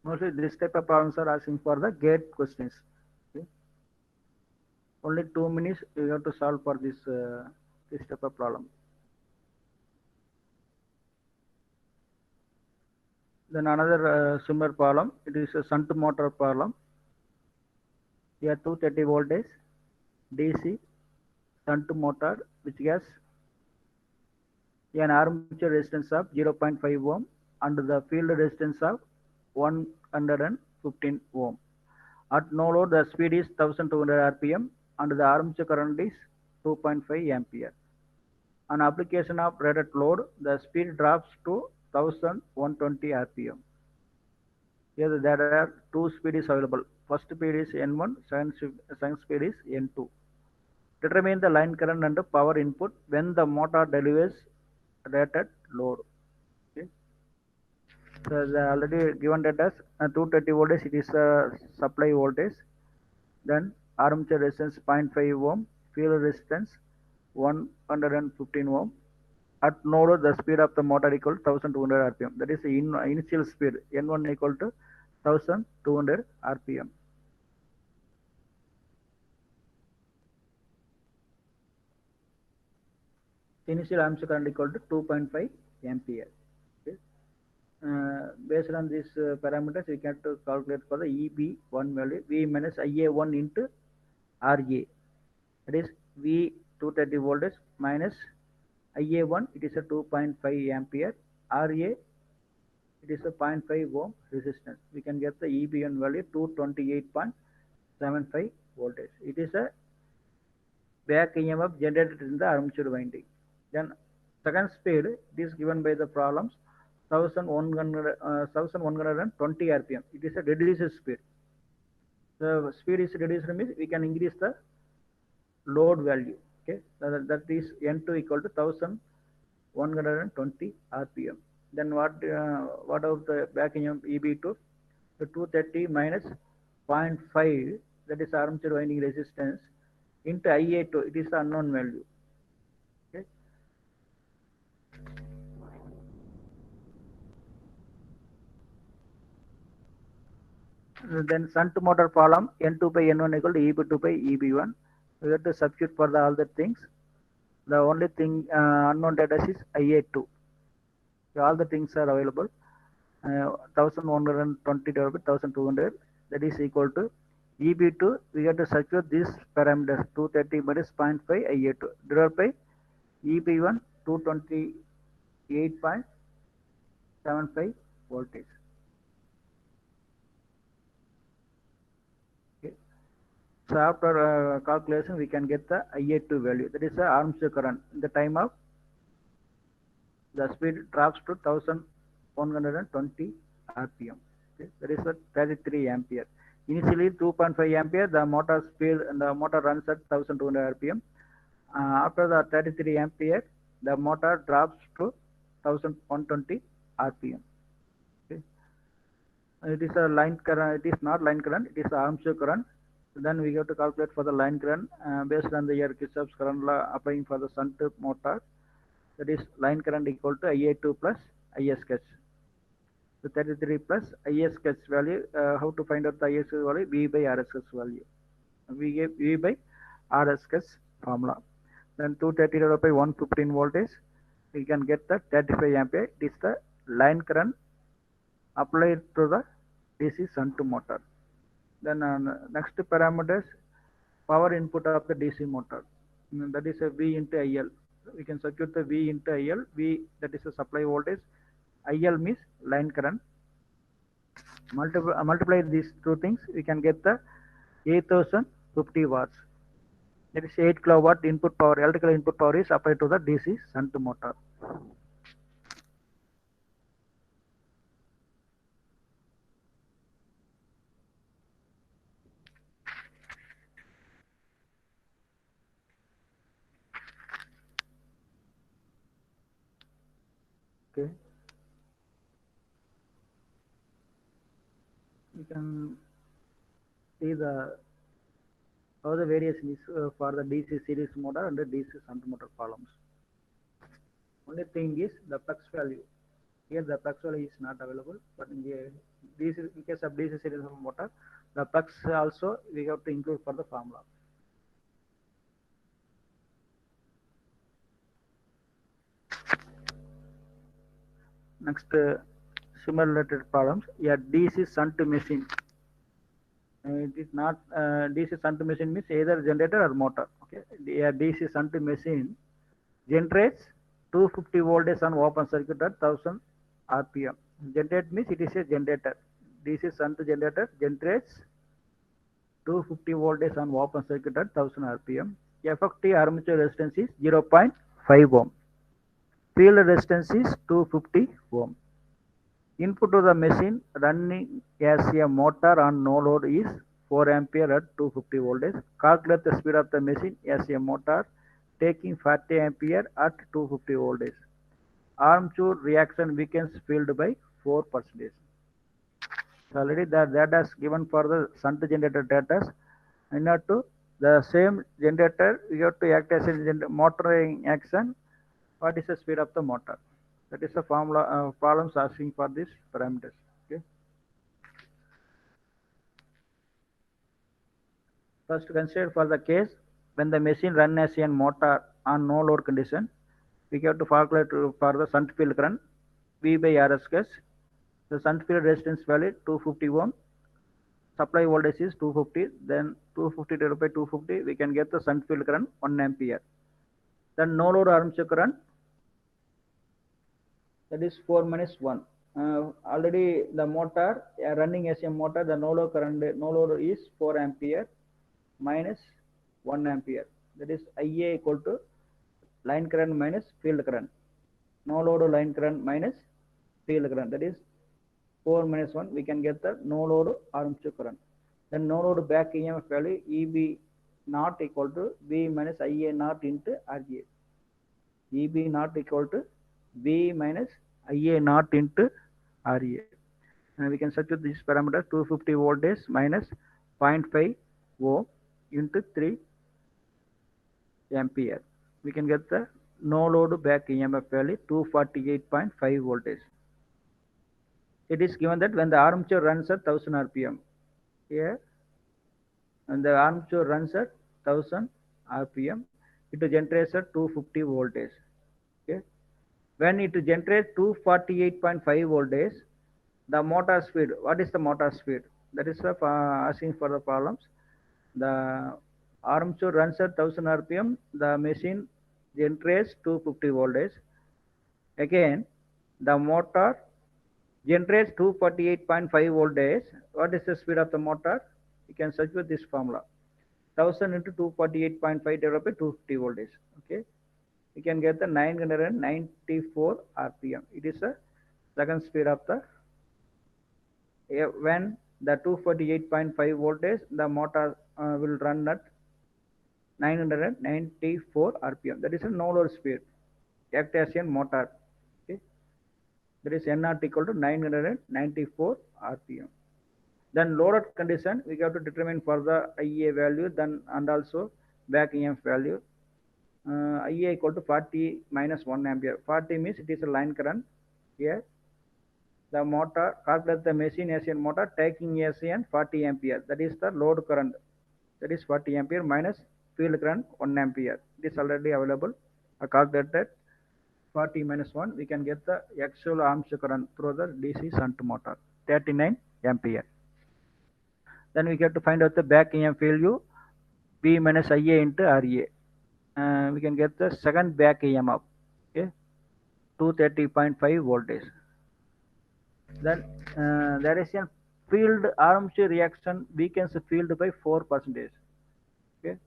S1: Mostly this type of problems are asking for the gate questions. Okay. Only 2 minutes you have to solve for this type of problem. Then another similar problem. It is a shunt motor problem. Here 230 voltage DC shunt motor which has an armature resistance of 0.5 ohm and the field resistance of 115 ohm. At no load, the speed is 1200 rpm and the armature current is 2.5 ampere. On application of rated load, the speed drops to 1120 rpm. Here there are two speeds available. First speed is N1, second speed is N2. Determine the line current and power input when the motor delivers rated load. Okay. So the already given data 230 voltage, it is a supply voltage. Then armature resistance 0.5 ohm, field resistance 115 ohm. At no load, the speed of the motor equal to 1200 rpm. That is the initial speed N1 equal to 1200 rpm. Initial armature current equal to 2.5 ampere. Okay. Based on these parameters, we can to calculate for the EB1 value, V minus IA1 into RA. That is V 230 voltage minus IA1, it is a 2.5 ampere. RA, it is a 0.5 ohm resistance. We can get the EB1 value 228.75 voltage. It is a back EMF generated in the armature winding. Then second speed, it is given by the problems 1120 rpm. It is a reduced speed. The speed is reduced means we can increase the load value. Okay, that is N2 equal to 1120 rpm. Then what of the back EB2? The 230 minus 0.5, that is armature winding resistance, into IA2, it is the unknown value. Okay. Then shunt motor problem N2 by N1 equal to EB2 by EB1. We have to substitute for the other things. The only thing unknown data is IA2. So all the things are available. 1120 divided by 1200, that is equal to EB2. We have to substitute these parameters 230 minus 0.5 IA2 divided by EB1 228.75 voltage. Okay. So after calculation, we can get the IA2 value. That is the armature current. In the time of the speed drops to 1120 rpm. Okay. That is a 33 ampere. Initially 2.5 ampere, the motor speed and the motor runs at 1200 rpm. After the 33 ampere, the motor drops to 1120 rpm. Okay. It is a line current. It is not line current. It is armature current. Then we have to calculate for the line current based on the Kirchhoff's current law applying for the shunt motor. That is line current equal to IA2 plus IS sketch. So 33 plus IS sketch value. How to find out the IS value? V by RSS value. We get V by RSS formula. Then 230 divided by 115 voltage. We can get the 35 ampere. It is the line current applied to the DC shunt motor. Then next parameters, power input of the DC motor. That is a V into IL. We can circuit the V into IL. V, that is a supply voltage. IL means line current. Multiply these two things, we can get the 8050 watts. That is 8 kilowatt input power, electrical input power is applied to the DC shunt motor. Okay. You can see the how the variation is for the DC series motor and the DC shunt motor columns. Only thing is the flux value. Here the flux value is not available, but in the DC, in case of DC series of motor, the flux also we have to include for the formula. Next, similar related problems. A DC shunt machine. It is not DC shunt machine means either generator or motor. Okay, a DC shunt machine generates 250 voltage on open circuit at 1000 RPM. Generate means it is a generator. DC shunt generator generates 250 voltage on open circuit at 1000 RPM. Effective armature resistance is 0.5 ohm. Field resistance is 250 ohm. Input to the machine running as a motor on no load is 4 ampere at 250 voltage. Calculate the speed of the machine as a motor taking 40 ampere at 250 voltage. Armature reaction weakens field by 4%. So already that is given for the shunt generator data. In order to the same generator, we have to act as a motoring action. What is the speed of the motor? That is the formula problems asking for these parameters. Okay. First, consider for the case when the machine run as a motor on no load condition, we have to calculate for the shunt field current V by RS case. The shunt field resistance value 250 ohm. Supply voltage is 250. Then 250 divided by 250, we can get the shunt field current 1 ampere. Then no load armature current, that is 4 minus 1. Already the motor running as a motor, the no load current, no load is 4 ampere minus 1 ampere. That is IA equal to line current minus field current. No load line current minus field current. That is 4 minus 1. We can get the no load armature current. Then no load back EMF value EB not equal to V minus IA not into RA. EB not equal to V minus IA not into RA. And we can substitute this parameter 250 voltage minus 0.5 ohm into 3 ampere. We can get the no load back EMF value 248.5 voltage. It is given that when the armature runs at 1000 RPM, here, and the armature runs at 1000 RPM, it generates at 250 voltage. Okay. When it generates 248.5 voltage, the motor speed, what is the motor speed? That is asking for the problems. The armature runs at 1000 RPM, the machine generates 250 voltage. Again, the motor generates 248.5 voltage. What is the speed of the motor? You can search with this formula. 1000 into 248.5 divided by 250 voltage. Okay. You can get the 994 RPM. It is the second speed of the when the 248.5 voltage, the motor will run at 994 RPM. That is a no load speed. Act as a motor. Okay. That is N naught equal to 994 RPM. Then loaded condition, we have to determine for the IA value, then and also back EMF value. IA equal to 40 minus 1 ampere. 40 means it is a line current. Here, the motor, calculate the machine as a motor taking as an 40 ampere. That is the load current. That is 40 ampere minus field current 1 ampere. It is already available. Calculated 40 minus 1, we can get the actual armature current through the DC shunt motor, 39 ampere. Then we get to find out the back EMF value, V minus IA into RA. We can get the second back EMF, okay, 230.5 voltage. Then there is a field armature reaction weakens the field by 4%. Okay,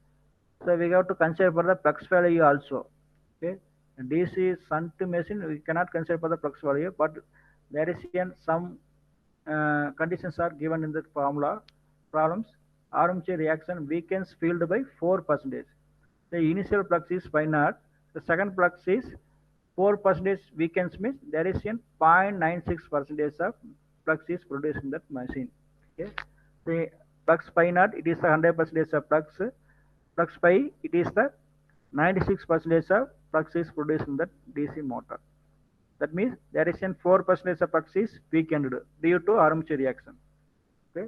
S1: so we have to consider for the flux value also. Okay, DC shunt machine we cannot consider for the flux value, but there is some conditions are given in the formula problems. Armature reaction weakens field by 4%. The initial flux is 5 The second flux is 4% weakens means there is 0.96% of flux is produced in that machine. Okay. The flux 5 it is the 100% of flux. Flux pi it is the 96% of flux is produced in that DC motor. That means there is an 4% of flux is weakened due to armature reaction. Okay,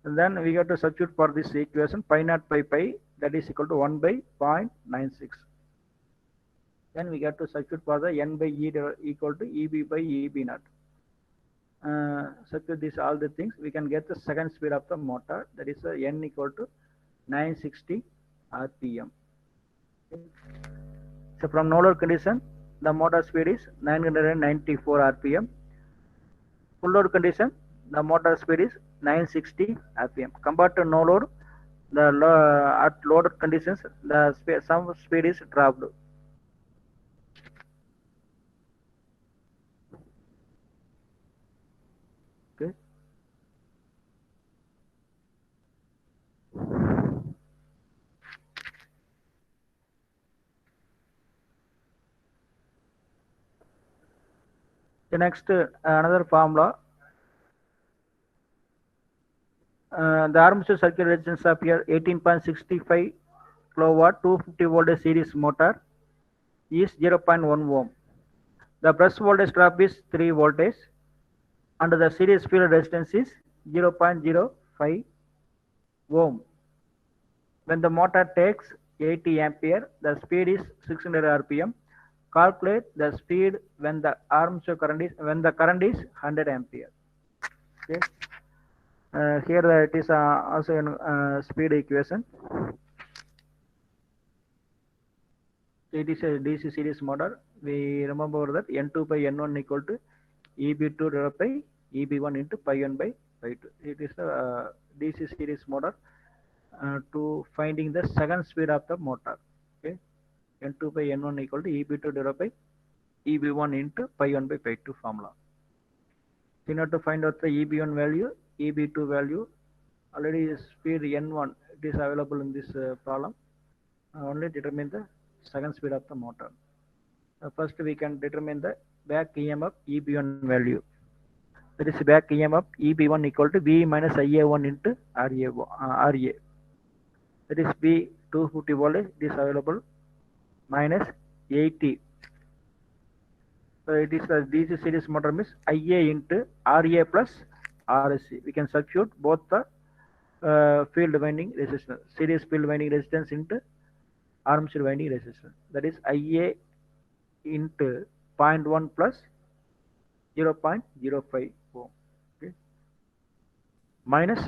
S1: and then we have to substitute for this equation pi naught by pi, that is equal to 1 by 0.96. Then we have to substitute for the n by e equal to eb by eb naught. Substitute this all the things, we can get the second speed of the motor, that is n equal to 960 rpm. Okay. So from no load condition, the motor speed is 994 rpm. Full load condition, the motor speed is 960 rpm. Compared to no load, at loaded conditions, the some speed is dropped. Okay. The next another formula. The armature circuit resistance of here 18.65 kilowatt 250 volt series motor is 0.1 ohm. The brush voltage drop is 3 voltage and the series field resistance is 0.05 ohm. When the motor takes 80 ampere, the speed is 600 rpm. Calculate the speed when the armature current is 100 ampere. Okay. Here it is also a speed equation. It is a DC series motor. We remember that N2 by N1 equal to EB2 divided by EB1 into pi 1 by pi 2. It is a DC series motor to finding the second speed of the motor. Okay. N2 by N1 equal to EB2 divided by EB1 into pi 1 by pi 2 formula. In order to find out the EB1 value, EB2 value, already speed N1 it is available in this problem. Only determine the second speed of the motor. First we can determine the back EMF EB1 value. That is back EMF EB1 equal to V minus IA1 into RA. That is V 250 volt is available minus 80. So it is the DC series motor means IA into RA plus RSC. We can substitute both the field winding resistance, series field winding resistance into armature winding resistance. That is IA into 0.1 plus 0.05 ohm. Okay. Minus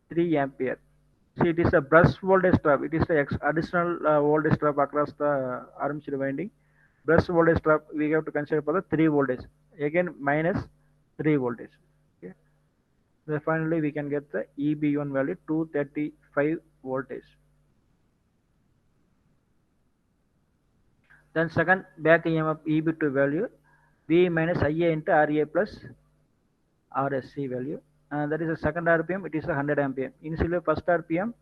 S1: 3 ampere. See, it is a brush voltage drop. It is the additional voltage drop across the armature winding. Brush voltage drop we have to consider for the 3 voltage. Again minus 3 voltage. Okay. Then finally we can get the EB1 value 235 voltage. Then second back EMF EB2 value V minus IA into RA plus RSC value. That is the second RPM, it is 100 ampere. Initially first RPM,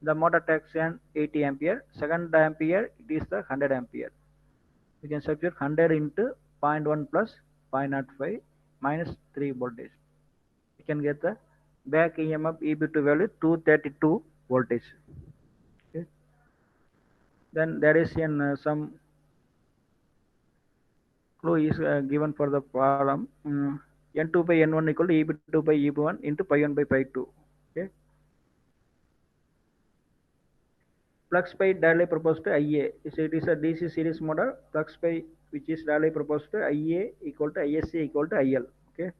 S1: the motor takes an 80 ampere. Second ampere, it is the 100 ampere. We can substitute 100 into 0.1 plus 0.05 minus 3 voltage. We can get the back EMF EB2 value 232 voltage. Okay. Then there is some clue is given for the problem. N2 by N1 equal to EB2 by EB1 into pi 1 by pi 2. Okay. Flux pi directly proposed to IA. So it is a DC series motor. Flux pi which is directly proposed to IA equal to ISC equal to IL. Okay.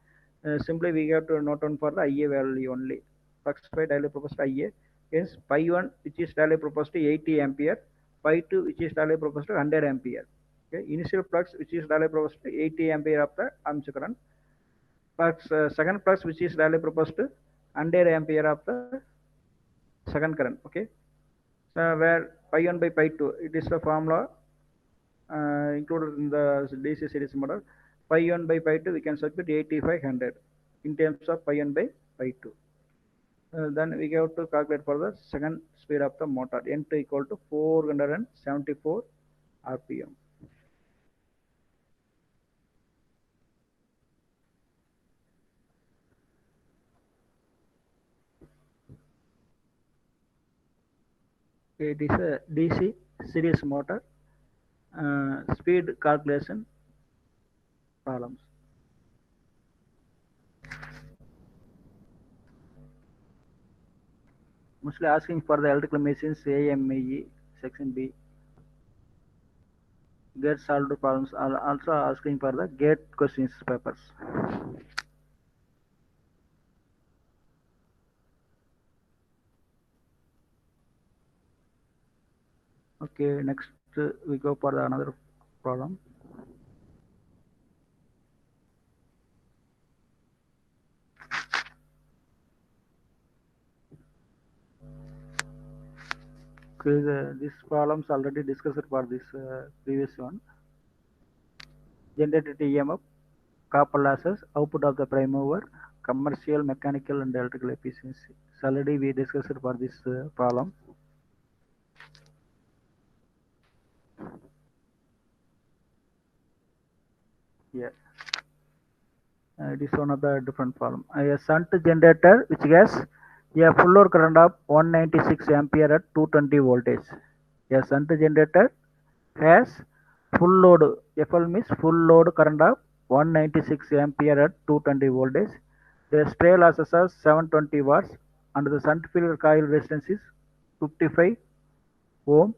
S1: Simply we have to note down for the IA value only. Flux pi directly proposed to IA. Hence pi 1 which is directly proposed to 80 ampere. Pi 2 which is directly proposed to 100 ampere. Okay. Initial flux which is directly proposed to 80 ampere of the armature current. Flux, second flux which is directly proposed to 100 ampere of the second current. Okay. So where pi 1 by pi 2, it is the formula included in the DC series motor. Pi 1 by pi 2 we can substitute 8500 in terms of pi 1 by pi 2. Then we have to calculate for the second speed of the motor. N2 equal to 474 rpm. It is a DC series motor. Speed calculation. problems. Mostly asking for the electrical machines AME section B. Gate solved problems are also asking for the gate questions papers. Okay, next we go for the another problem. Okay, this problems already discussed for this previous one. Generated EMF, copper losses, output of the prime mover, commercial, mechanical, and electrical efficiency. So already we discussed for this problem. Yeah, it is one of the different problem. A shunt generator which has a full load current of 196 ampere at 220 voltage. A shunt generator has full load, FL means full load current of 196 ampere at 220 voltage. The stray losses are 720 watts and the shunt field coil resistance is 55 ohm.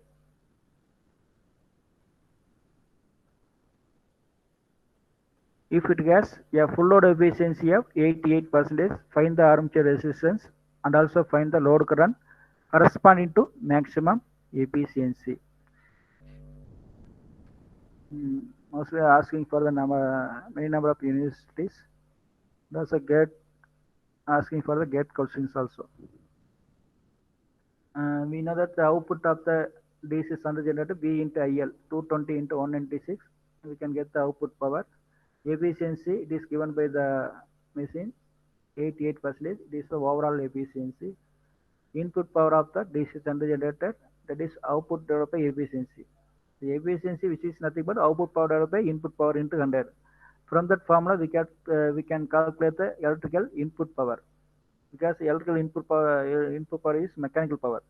S1: If it has a full load efficiency of 88%, find the armature resistance and also find the load current corresponding to maximum efficiency. Mostly asking for the many number of universities. That's a gate asking for the gate questions also. We know that the output of the DC shunt generator V into IL 220 into 196. We can get the output power. Efficiency it is given by the machine 88%. It is the overall efficiency. Input power of the DC shunt generator, that is output divided by efficiency. The efficiency which is nothing but output power divided by input power into 100. From that formula we can calculate the electrical input power, because electrical input power is mechanical power.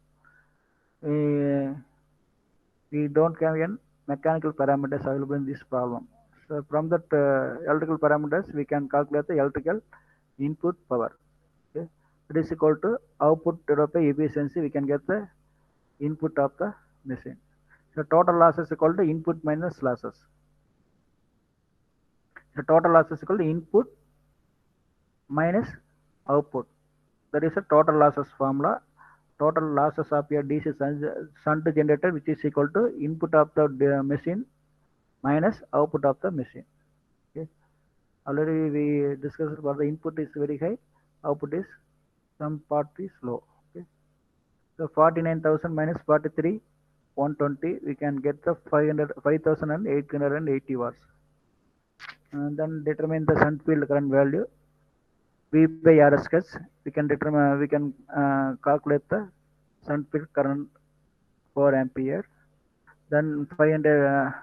S1: We don't have any mechanical parameters available in this problem. So from that electrical parameters we can calculate the electrical input power. Okay. It is equal to output divided by efficiency. We can get the input of the machine. So total losses is equal to input minus losses. The total losses is equal to input minus output. That is a total losses formula. Total losses of your DC shunt generator, which is equal to input of the machine minus output of the machine. Okay. Already we discussed about the input is very high, output is some part is low. Okay. So 49,000 minus 43, 120, we can get the 5,880 watts. And then determine the shunt field current value. V by R sketch, we can calculate the shunt field current 4 ampere. Then 500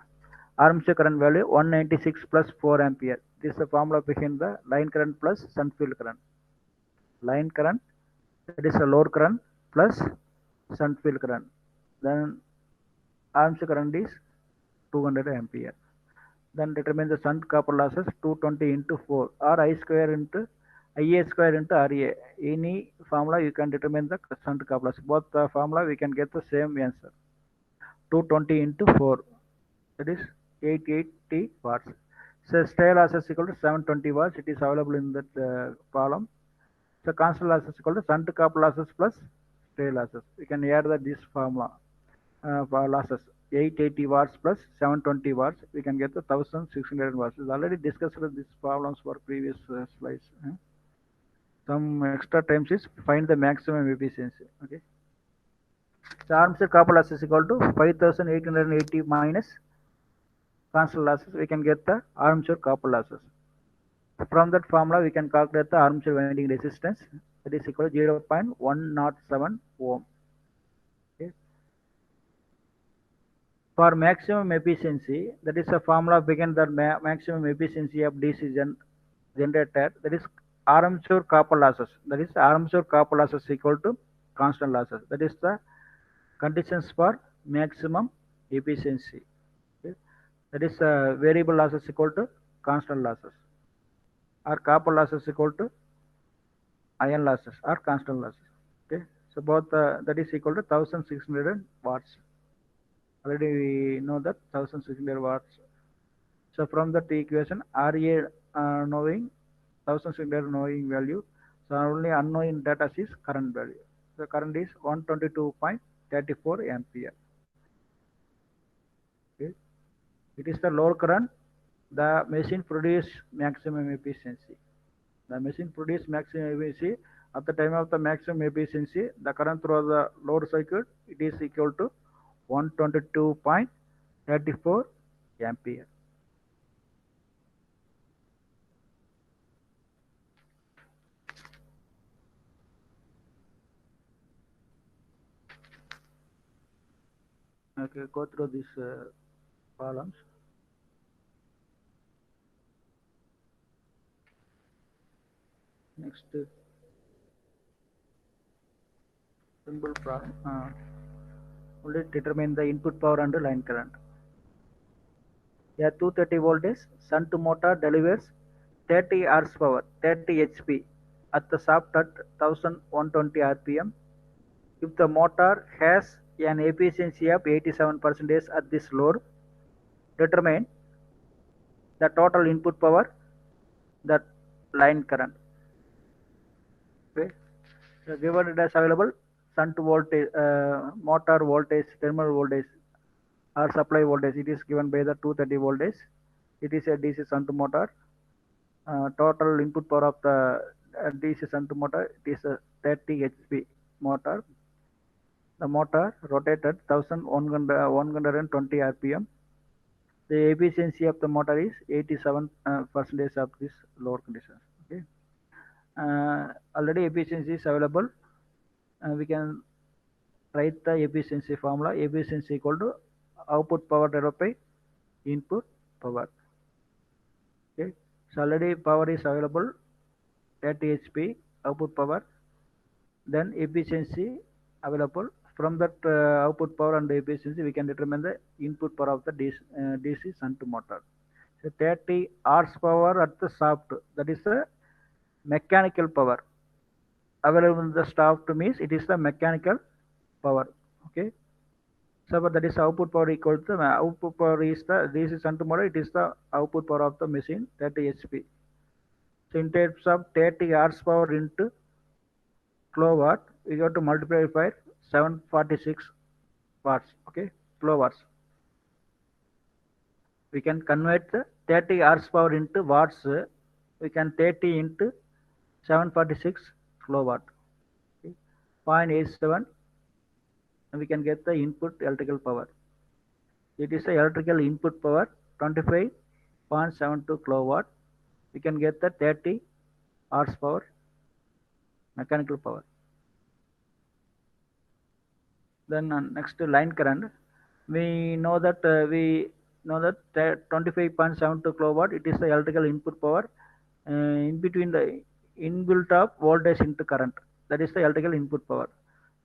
S1: armature current value 196 plus 4 ampere. This is the formula behind the line current plus shunt field current. Line current, that is a load current plus shunt field current. Then armature current is 200 ampere. Then determine the shunt copper losses 220 into 4 or I square into IA square into RA. Any formula you can determine the shunt copper loss. Both the formula we can get the same answer. 220 into 4, that is 880 watts. So stray losses equal to 720 watts. It is available in that column. So constant losses equal to shunt copper losses plus stray losses. We can add this formula for losses. 880 watts plus 720 watts, we can get the 1600 watts. We already discussed these problems for previous slides. Some extra times is find the maximum efficiency. Okay. So armature copper loss is equal to 5880 minus constant losses. We can get the armature copper losses. From that formula, we can calculate the armature winding resistance. That is equal to 0.107 ohm. Okay. For maximum efficiency, that is a formula behind the maximum efficiency of DC generator. That is armature copper losses. That is armature copper losses equal to constant losses. That is the conditions for maximum efficiency. Okay. That is variable losses equal to constant losses, or copper losses equal to iron losses or constant losses. Okay, so both that is equal to 1600 watts. Already we know that 1600 watts. So from that equation, RA knowing 1600 knowing value, so only unknown data is current value. So current is 122.34 ampere. Okay. It is the lower current. The machine produce maximum efficiency. The machine produce maximum efficiency. At the time of the maximum efficiency, the current through the load circuit, it is equal to 122.34 ampere. Okay, go through these columns. Next, simple problem. Only determine the input power and line current. A 230 voltage shunt motor delivers 30 horsepower, 30 HP at the shaft at 1120 RPM. If the motor has an efficiency of 87% at this load, determine the total input power, the line current. Okay. So given it is available, shunt voltage, motor voltage, terminal voltage or supply voltage, it is given by the 230 voltage. It is a DC shunt motor. Total input power of the DC shunt motor, it is a 30 HP motor. The motor rotated 1120 RPM. The efficiency of the motor is 87% of this load conditions. Okay. Already efficiency is available. We can write the efficiency formula. Efficiency equal to output power divided by input power. Okay. So already power is available 30 HP output power. Then efficiency available. From that output power and efficiency, we can determine the input power of the DC shunt motor. So 30 horsepower at the shaft, that is the mechanical power. Available in the shaft means it is the mechanical power. Okay. So but that is output power equal to output power is the DC shunt motor. It is the output power of the machine 30 HP. So in terms of 30 horsepower into kilowatt, we got to multiply by 746 watts. Okay, kilowatts. We can convert the 30 horsepower into watts. We can 30 into 746 kilowatt. Okay. 0.87. We can get the input electrical power. It is the electrical input power 25.72 kilowatt. We can get the 30 horsepower mechanical power. Then next line current. We know that 25.72 kilowatt. It is the electrical input power in between the inbuilt of voltage into current. That is the electrical input power.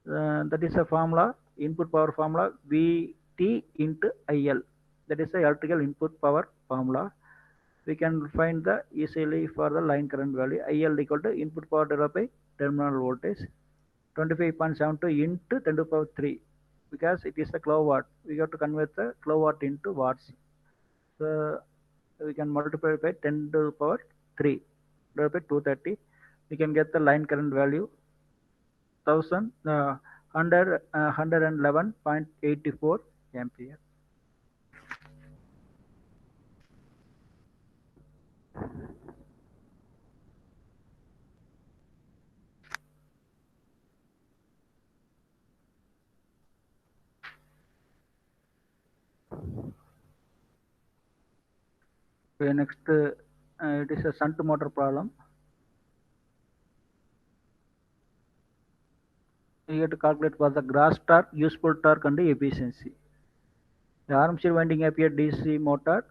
S1: That is a formula, input power formula VT into IL. That is the electrical input power formula. We can find the easily for the line current value. IL equal to input power divided by terminal voltage. 25.72 into 10 to the power 3, because it is the kilowatt. We have to convert the kilowatt into watts. So we can multiply by 10 to the power 3 divided by 230. We can get the line current value 111.84 ampere. Okay, next it is a shunt motor problem. We have to calculate for the gross torque, useful torque, and efficiency. The armature winding of a DC motor,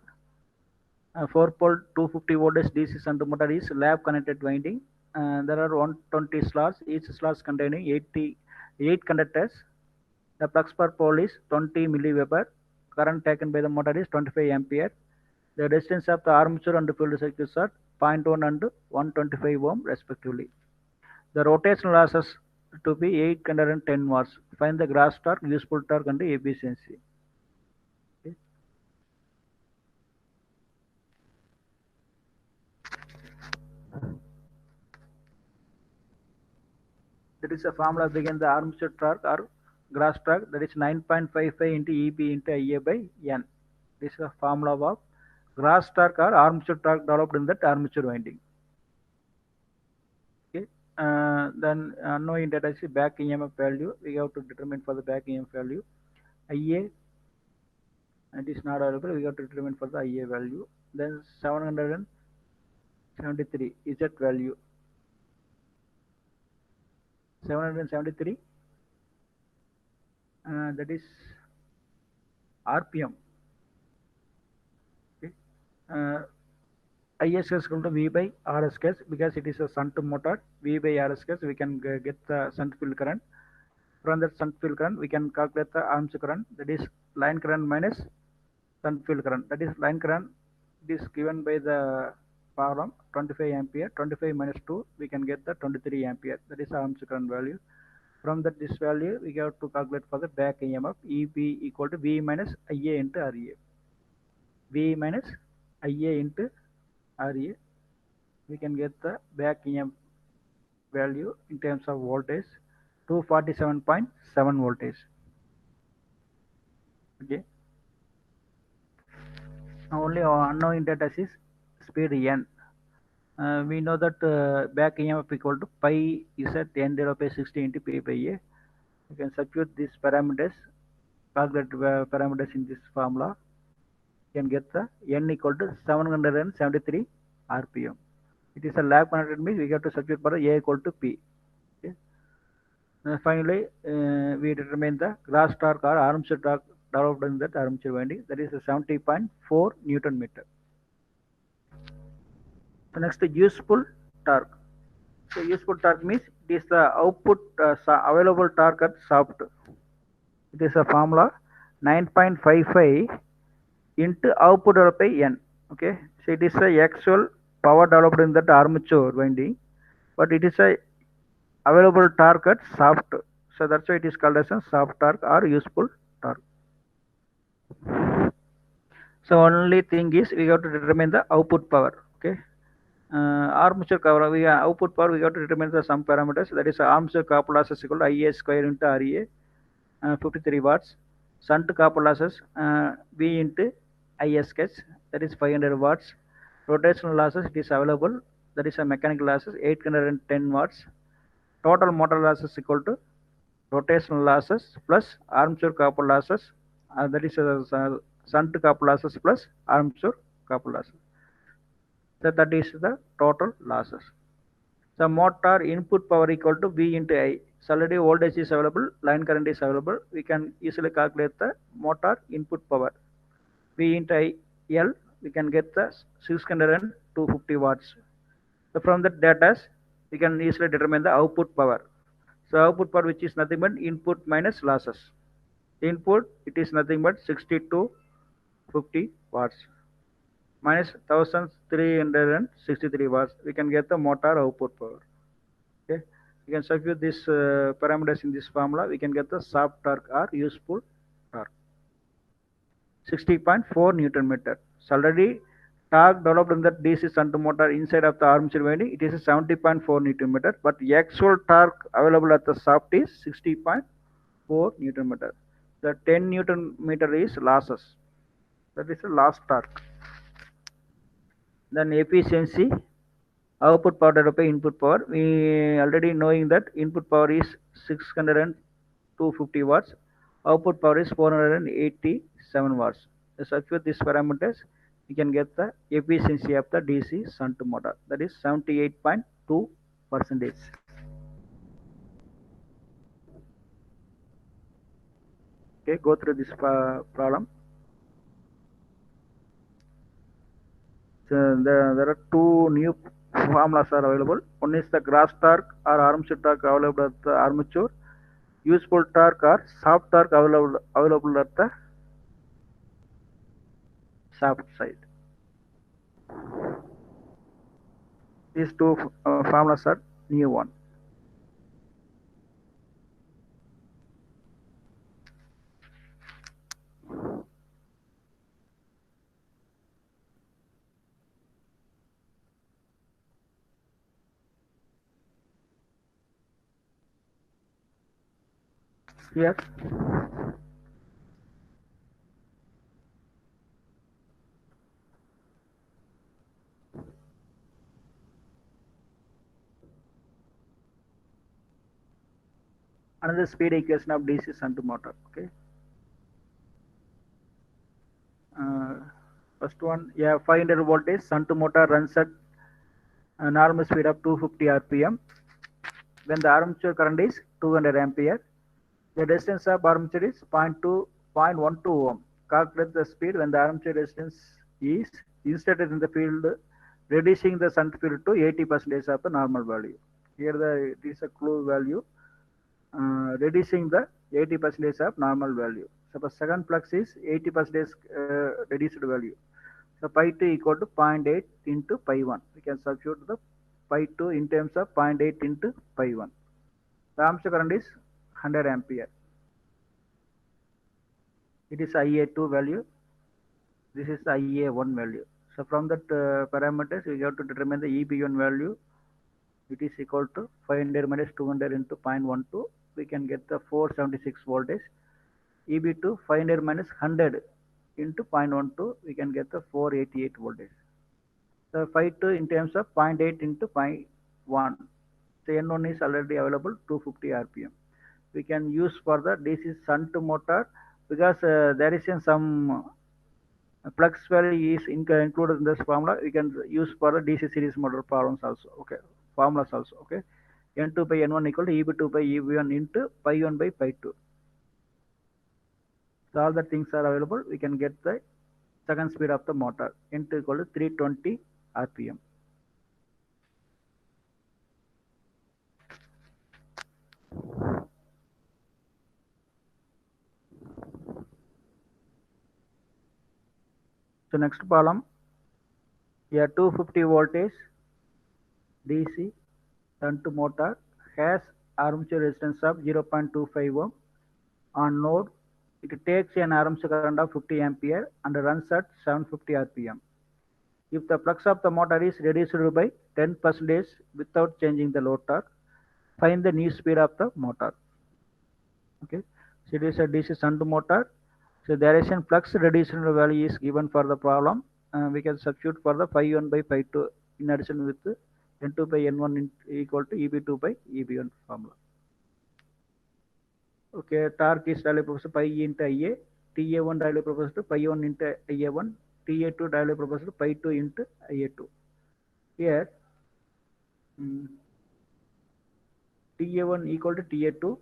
S1: 4-pole 250 voltage DC shunt motor is lap connected winding. There are 120 slots, each slot containing 88 conductors. The flux per pole is 20 milliweber. Current taken by the motor is 25 ampere. The resistance of the armature and field circuits are 0.1 and 125 ohm respectively. The rotational losses to be 810 watts. Find the gross torque, useful torque, and efficiency. Okay. That is a formula begin the armature torque or gross torque, that is 9.55 into Eb into Ia by N. This is a formula of gross torque or armature torque developed in that armature winding. Okay. Then unknown data is back EMF value. We have to determine for the back EMF value. Ia, it is not available. We have to determine for the Ia value. Then 773 is that value. 773, that is RPM. Okay. IS is equal to V by RS case because it is a shunt motor. V by RS case we can get the shunt field current. From that shunt field current we can calculate the armature current, that is line current minus shunt field current. That is line current, it is given by the problem 25 ampere. 25 minus 2 we can get the 23 ampere. That is armature current value. From that this value we have to calculate for the back EMF. Eb equal to V minus Ia into Ra. V minus Ia into Ra. We can get the back EMF value in terms of voltage, 247.7 voltage. Okay. Now only unknown data is speed N. We know that back EMF equal to pi Z N divided by 60 into P by A. You can substitute these parameters, calculate parameters in this formula. You can get the N equal to 773 RPM. It is a lag connected means we have to substitute for A equal to P. Okay. Finally, we determine the gross torque or armature torque developed in that armature winding, that is 70.4 Newton meter. So next, useful torque. So useful torque means it is the output available torque at shaft. It is a formula 9.55 into output developed by N. Okay, so it is the actual power developed in that armature winding, but it is a available torque at shaft. So that's why it is called as a shaft torque or useful torque. So only thing is we have to determine the output power. Okay. Armature power, output power we have to determine the some parameters, that is armature copper losses equal to Ia square into Ra, 53 watts. Shunt copper losses V into ISH, that is 500 watts. Rotational losses it is available, that is a mechanical losses 810 watts. Total motor losses equal to rotational losses plus armature copper losses, that is shunt copper losses plus armature copper losses. So that is the total losses. So motor input power equal to V into I. So already voltage is available, line current is available. We can easily calculate the motor input power. V into I L, we can get the 600 and 250 watts. So from that data, we can easily determine the output power. So output power, which is nothing but input minus losses. Input, it is nothing but 6250 watts minus 1363 watts. We can get the motor output power. Okay, you can substitute these parameters in this formula. We can get the shaft torque or useful torque, 60.4 Newton meter. So already torque developed in the DC shunt motor inside of the armature winding, it is 70.4 Newton meter, but the actual torque available at the shaft is 60.4 Newton meter. The 10 Newton meter is losses. That is the loss torque. Then efficiency, output power divided by input power. We already knowing that input power is 600 and 250 watts. Output power is 487 watts. So substitute these parameters, we can get the efficiency of the DC shunt motor, that is 78.2%. Okay, go through this problem. So there are two new formulas are available. One is the gross torque or armature torque available at the armature, useful torque or shaft torque available at the shaft side. These two formulas are new one. Yes. Another speed equation of DC shunt motor. Okay. Uh, First one, yeah, 500 voltage shunt motor runs at a normal speed of 250 rpm. When the armature current is 200 ampere, the resistance of armature is 0.12 ohm. Calculate the speed when the armature resistance is inserted in the field, reducing the shunt field to 80% of the normal value. Here it is a clue value, reducing the 80% of normal value. Suppose second flux is 80% reduced value. So pi 2 equal to 0.8 into pi 1. We can substitute the pi 2 in terms of 0.8 into pi 1. The armature current is 100 ampere. It is IA2 value. This is IA1 value. So from that parameters, we have to determine the EB1 value. It is equal to 500 minus 200 into 0.12. We can get the 476 voltage. EB2 500 minus 100 into 0.12. We can get the 488 voltage. So phi 2 in terms of 0.8 into pi 1. So N1 is already available 250 rpm. We can use for the DC shunt motor because there is some flux value is included in this formula. We can use for the DC series motor problems also. Okay, formulas also. Okay, N2 by N1 equal to EB2 by EB1 into pi 1 by pi 2. So all the things are available. We can get the second speed of the motor. N2 equal to 320 rpm. So next problem, a 250 voltage DC shunt motor has armature resistance of 0.25 ohm. On node, it takes an armature current of 50 ampere and runs at 750 rpm. If the flux of the motor is reduced by 10% without changing the load torque, find the new speed of the motor. Okay, so it is a DC shunt motor. So direction flux reduction value is given for the problem. We can substitute for the phi 1 by phi 2 in addition with N2 by N1 equal to EB2 by EB1 formula. Okay, torque is directly proportional to pi into Ia, TA1 directly proportional to pi 1 into Ia1, TA2 directly proportional to pi 2 into Ia2. Here, TA1 equal to TA2,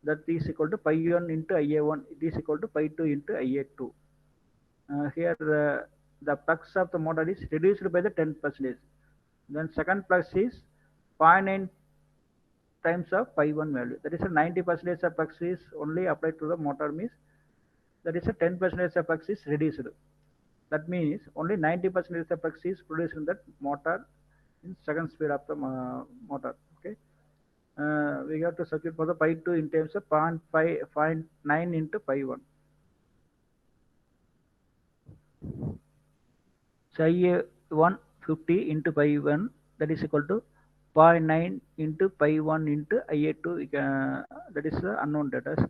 S1: that is equal to pi 1 into Ia1, it is equal to pi 2 into Ia2. Here the flux of the motor is reduced by the 10%. Then second flux is 0.9 times of pi 1 value. That is a 90% of flux is only applied to the motor, means that is a 10% of flux is reduced. That means only 90% of flux is produced in that motor in second speed of the motor. Okay. We have to substitute for the pi 2 in terms of 0.9 into pi 1. So Ia 150 into pi 1, that is equal to 0.9 into pi 1 into Ia2, that is the unknown data,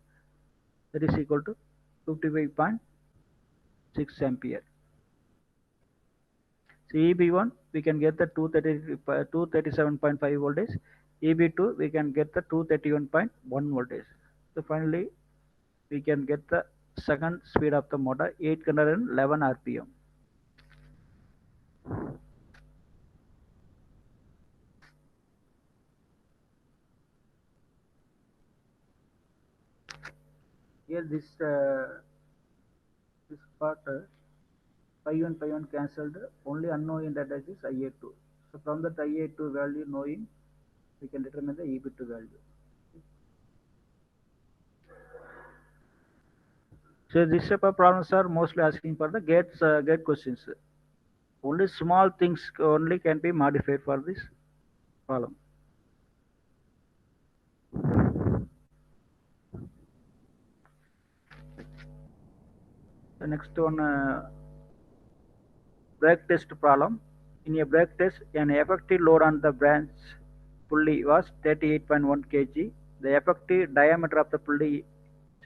S1: that is equal to 55.6 ampere. So EB1 we can get the 237.5 voltage, EB2 we can get the 231.1 voltage. So finally we can get the second speed of the motor 811 rpm. Here this part pi 1 cancelled, only unknown data is Ia2. So from that Ia2 value knowing, we can determine the EB2 value. So this type of problems are mostly asking for the gate questions. Only small things only can be modified for this. problem. The next one, brake test problem. In a brake test, an effective load on the branch pulley was 38.1 kg. The effective diameter of the pulley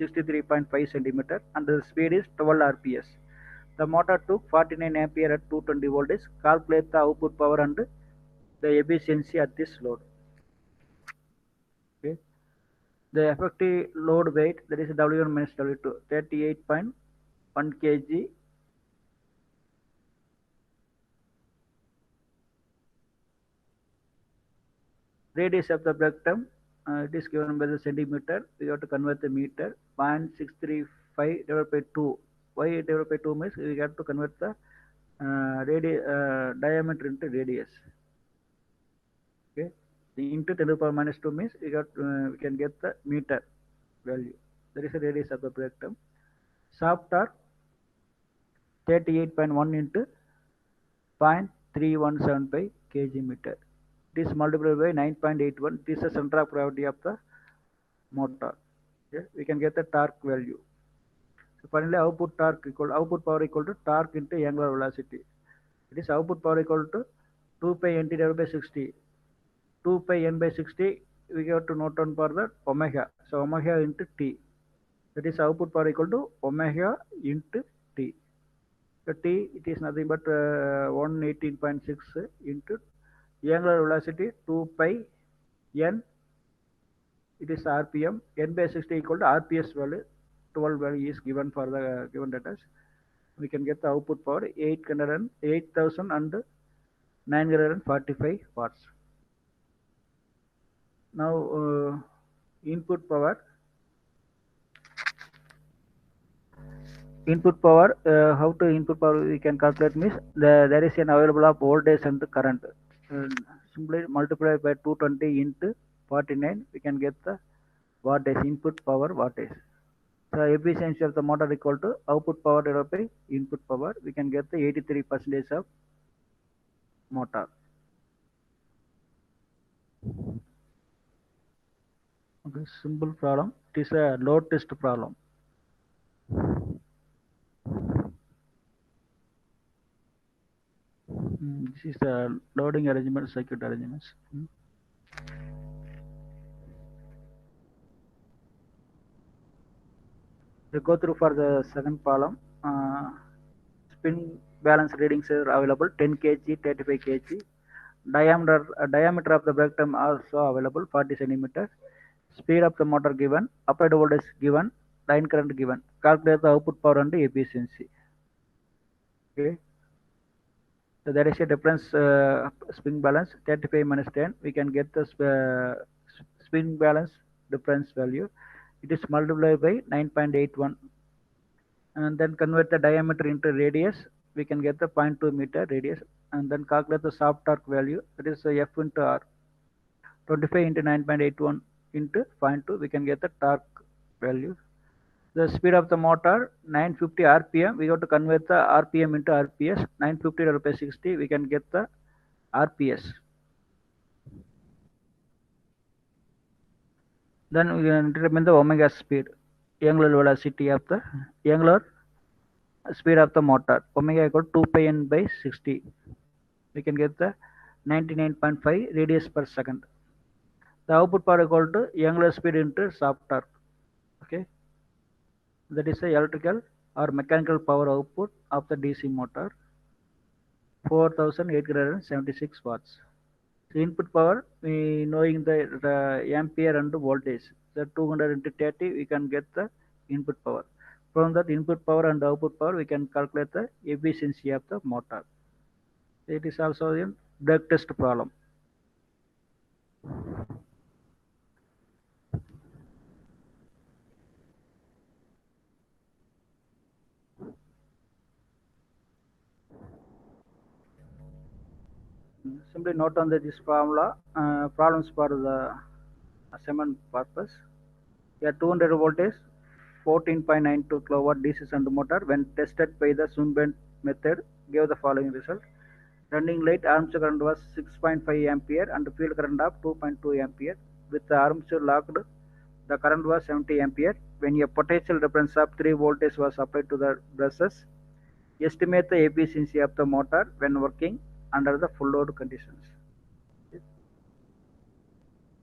S1: 63.5 centimeter and the speed is 12 rps. The motor took 49 ampere at 220 voltage. Calculate the output power and the efficiency at this load. Okay. The effective load weight, that is W1 minus W2, 38.1 kg. Radius of the brake term, it is given by the centimeter. We have to convert the meter. 0.635 divided by 2. Why divided by 2 means we have to convert the diameter into radius. Okay. Into 10 to the power minus 2 means we can get the meter value. That is the radius of the brake term. Shaft torque 38.1 into 0.3175 kg meter. It is multiplied by 9.81. This is the center of gravity of the motor. Okay. We can get the torque value. So finally, output power equal to torque into angular velocity. It is output power equal to 2 pi nt divided by 60. 2 pi n by 60, we have to note down for the omega. So omega into t. That is output power equal to omega into t. So t, it is nothing but 118.6 into angular velocity 2 pi n. It is rpm. N by 60 equal to rps value. 12 value is given for the given data. We can get the output power 8,945 watts. Now input power. How to input power we can calculate means there is an available of voltage and current. Simply multiply by 220 into 49, we can get the wattage, input power wattage. So efficiency of the motor equal to output power divided by input power. We can get the 83% of motor. Okay, simple problem. It is a load test problem. This is the loading arrangement, circuit arrangements. We go through for the second problem. Spin balance readings are available 10 kg, 35 kg. Diameter of the brake term also available 40 centimeter. Speed of the motor given, applied voltage given, line current given. Calculate the output power and efficiency. Okay. So there is a difference spin balance 35 minus 10. We can get the spin balance difference value. It is multiplied by 9.81. And then convert the diameter into radius. We can get the 0.2 meter radius. And then calculate the shaft torque value. That is F into R. 25 into 9.81 into 0.2. We can get the torque value. The speed of the motor 950 rpm. We have to convert the rpm into rps. 950 divided by 60. We can get the rps. Then we can determine the omega speed, angular velocity of the angular speed of the motor. Omega equal to 2 pi n by 60. We can get the 99.5 radius per second. The output power equal to angular speed into shaft torque. Okay. That is the electrical or mechanical power output of the DC motor. 4,876 watts. So input power, we knowing the ampere and voltage. The 200 into 30, we can get the input power. From that input power and output power, we can calculate the efficiency of the motor. It is also a brake test problem. Simply note on this formula, problems for the assignment purpose. A 200 voltage, 14.92 kilowatt DC shunt motor when tested by the Sunbend method gave the following result. Running light armature current was 6.5 ampere and field current of 2.2 ampere. With the armature locked, the current was 70 ampere. When a potential difference of 3 voltage was applied to the brushes, estimate the efficiency of the motor when working under the full load conditions.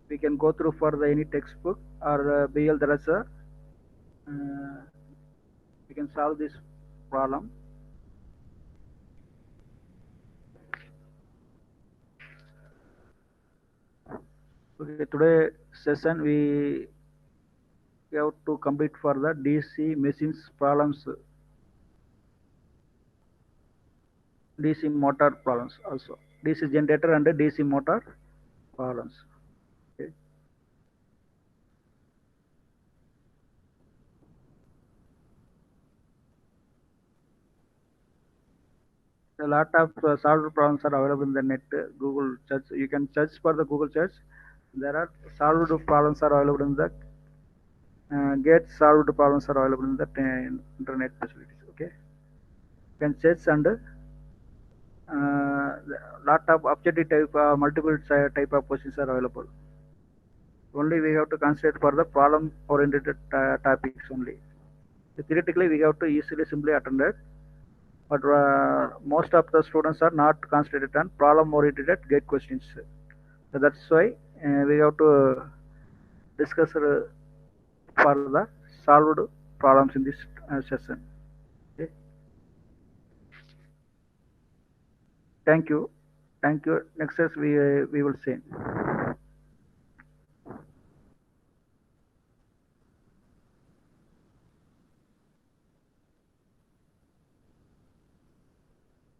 S1: We can go through for the any textbook or BL Darasa. We can solve this problem. Okay, today session we have to complete for the DC machines problems, DC motor problems also, DC generator and DC motor problems. Okay. A lot of solved problems are available in the net. Google search. You can search for the Google search. There are solved problems are available in the get solved problems are available in the internet facilities. Okay. You can search and lot of objective type, multiple type of questions are available. Only we have to concentrate for the problem oriented topics only. Theoretically, we have to easily simply attend it, but most of the students are not concentrated on problem oriented gate questions. So that's why we have to discuss for the solved problems in this session. Okay. Thank you. Thank you. Next we will see.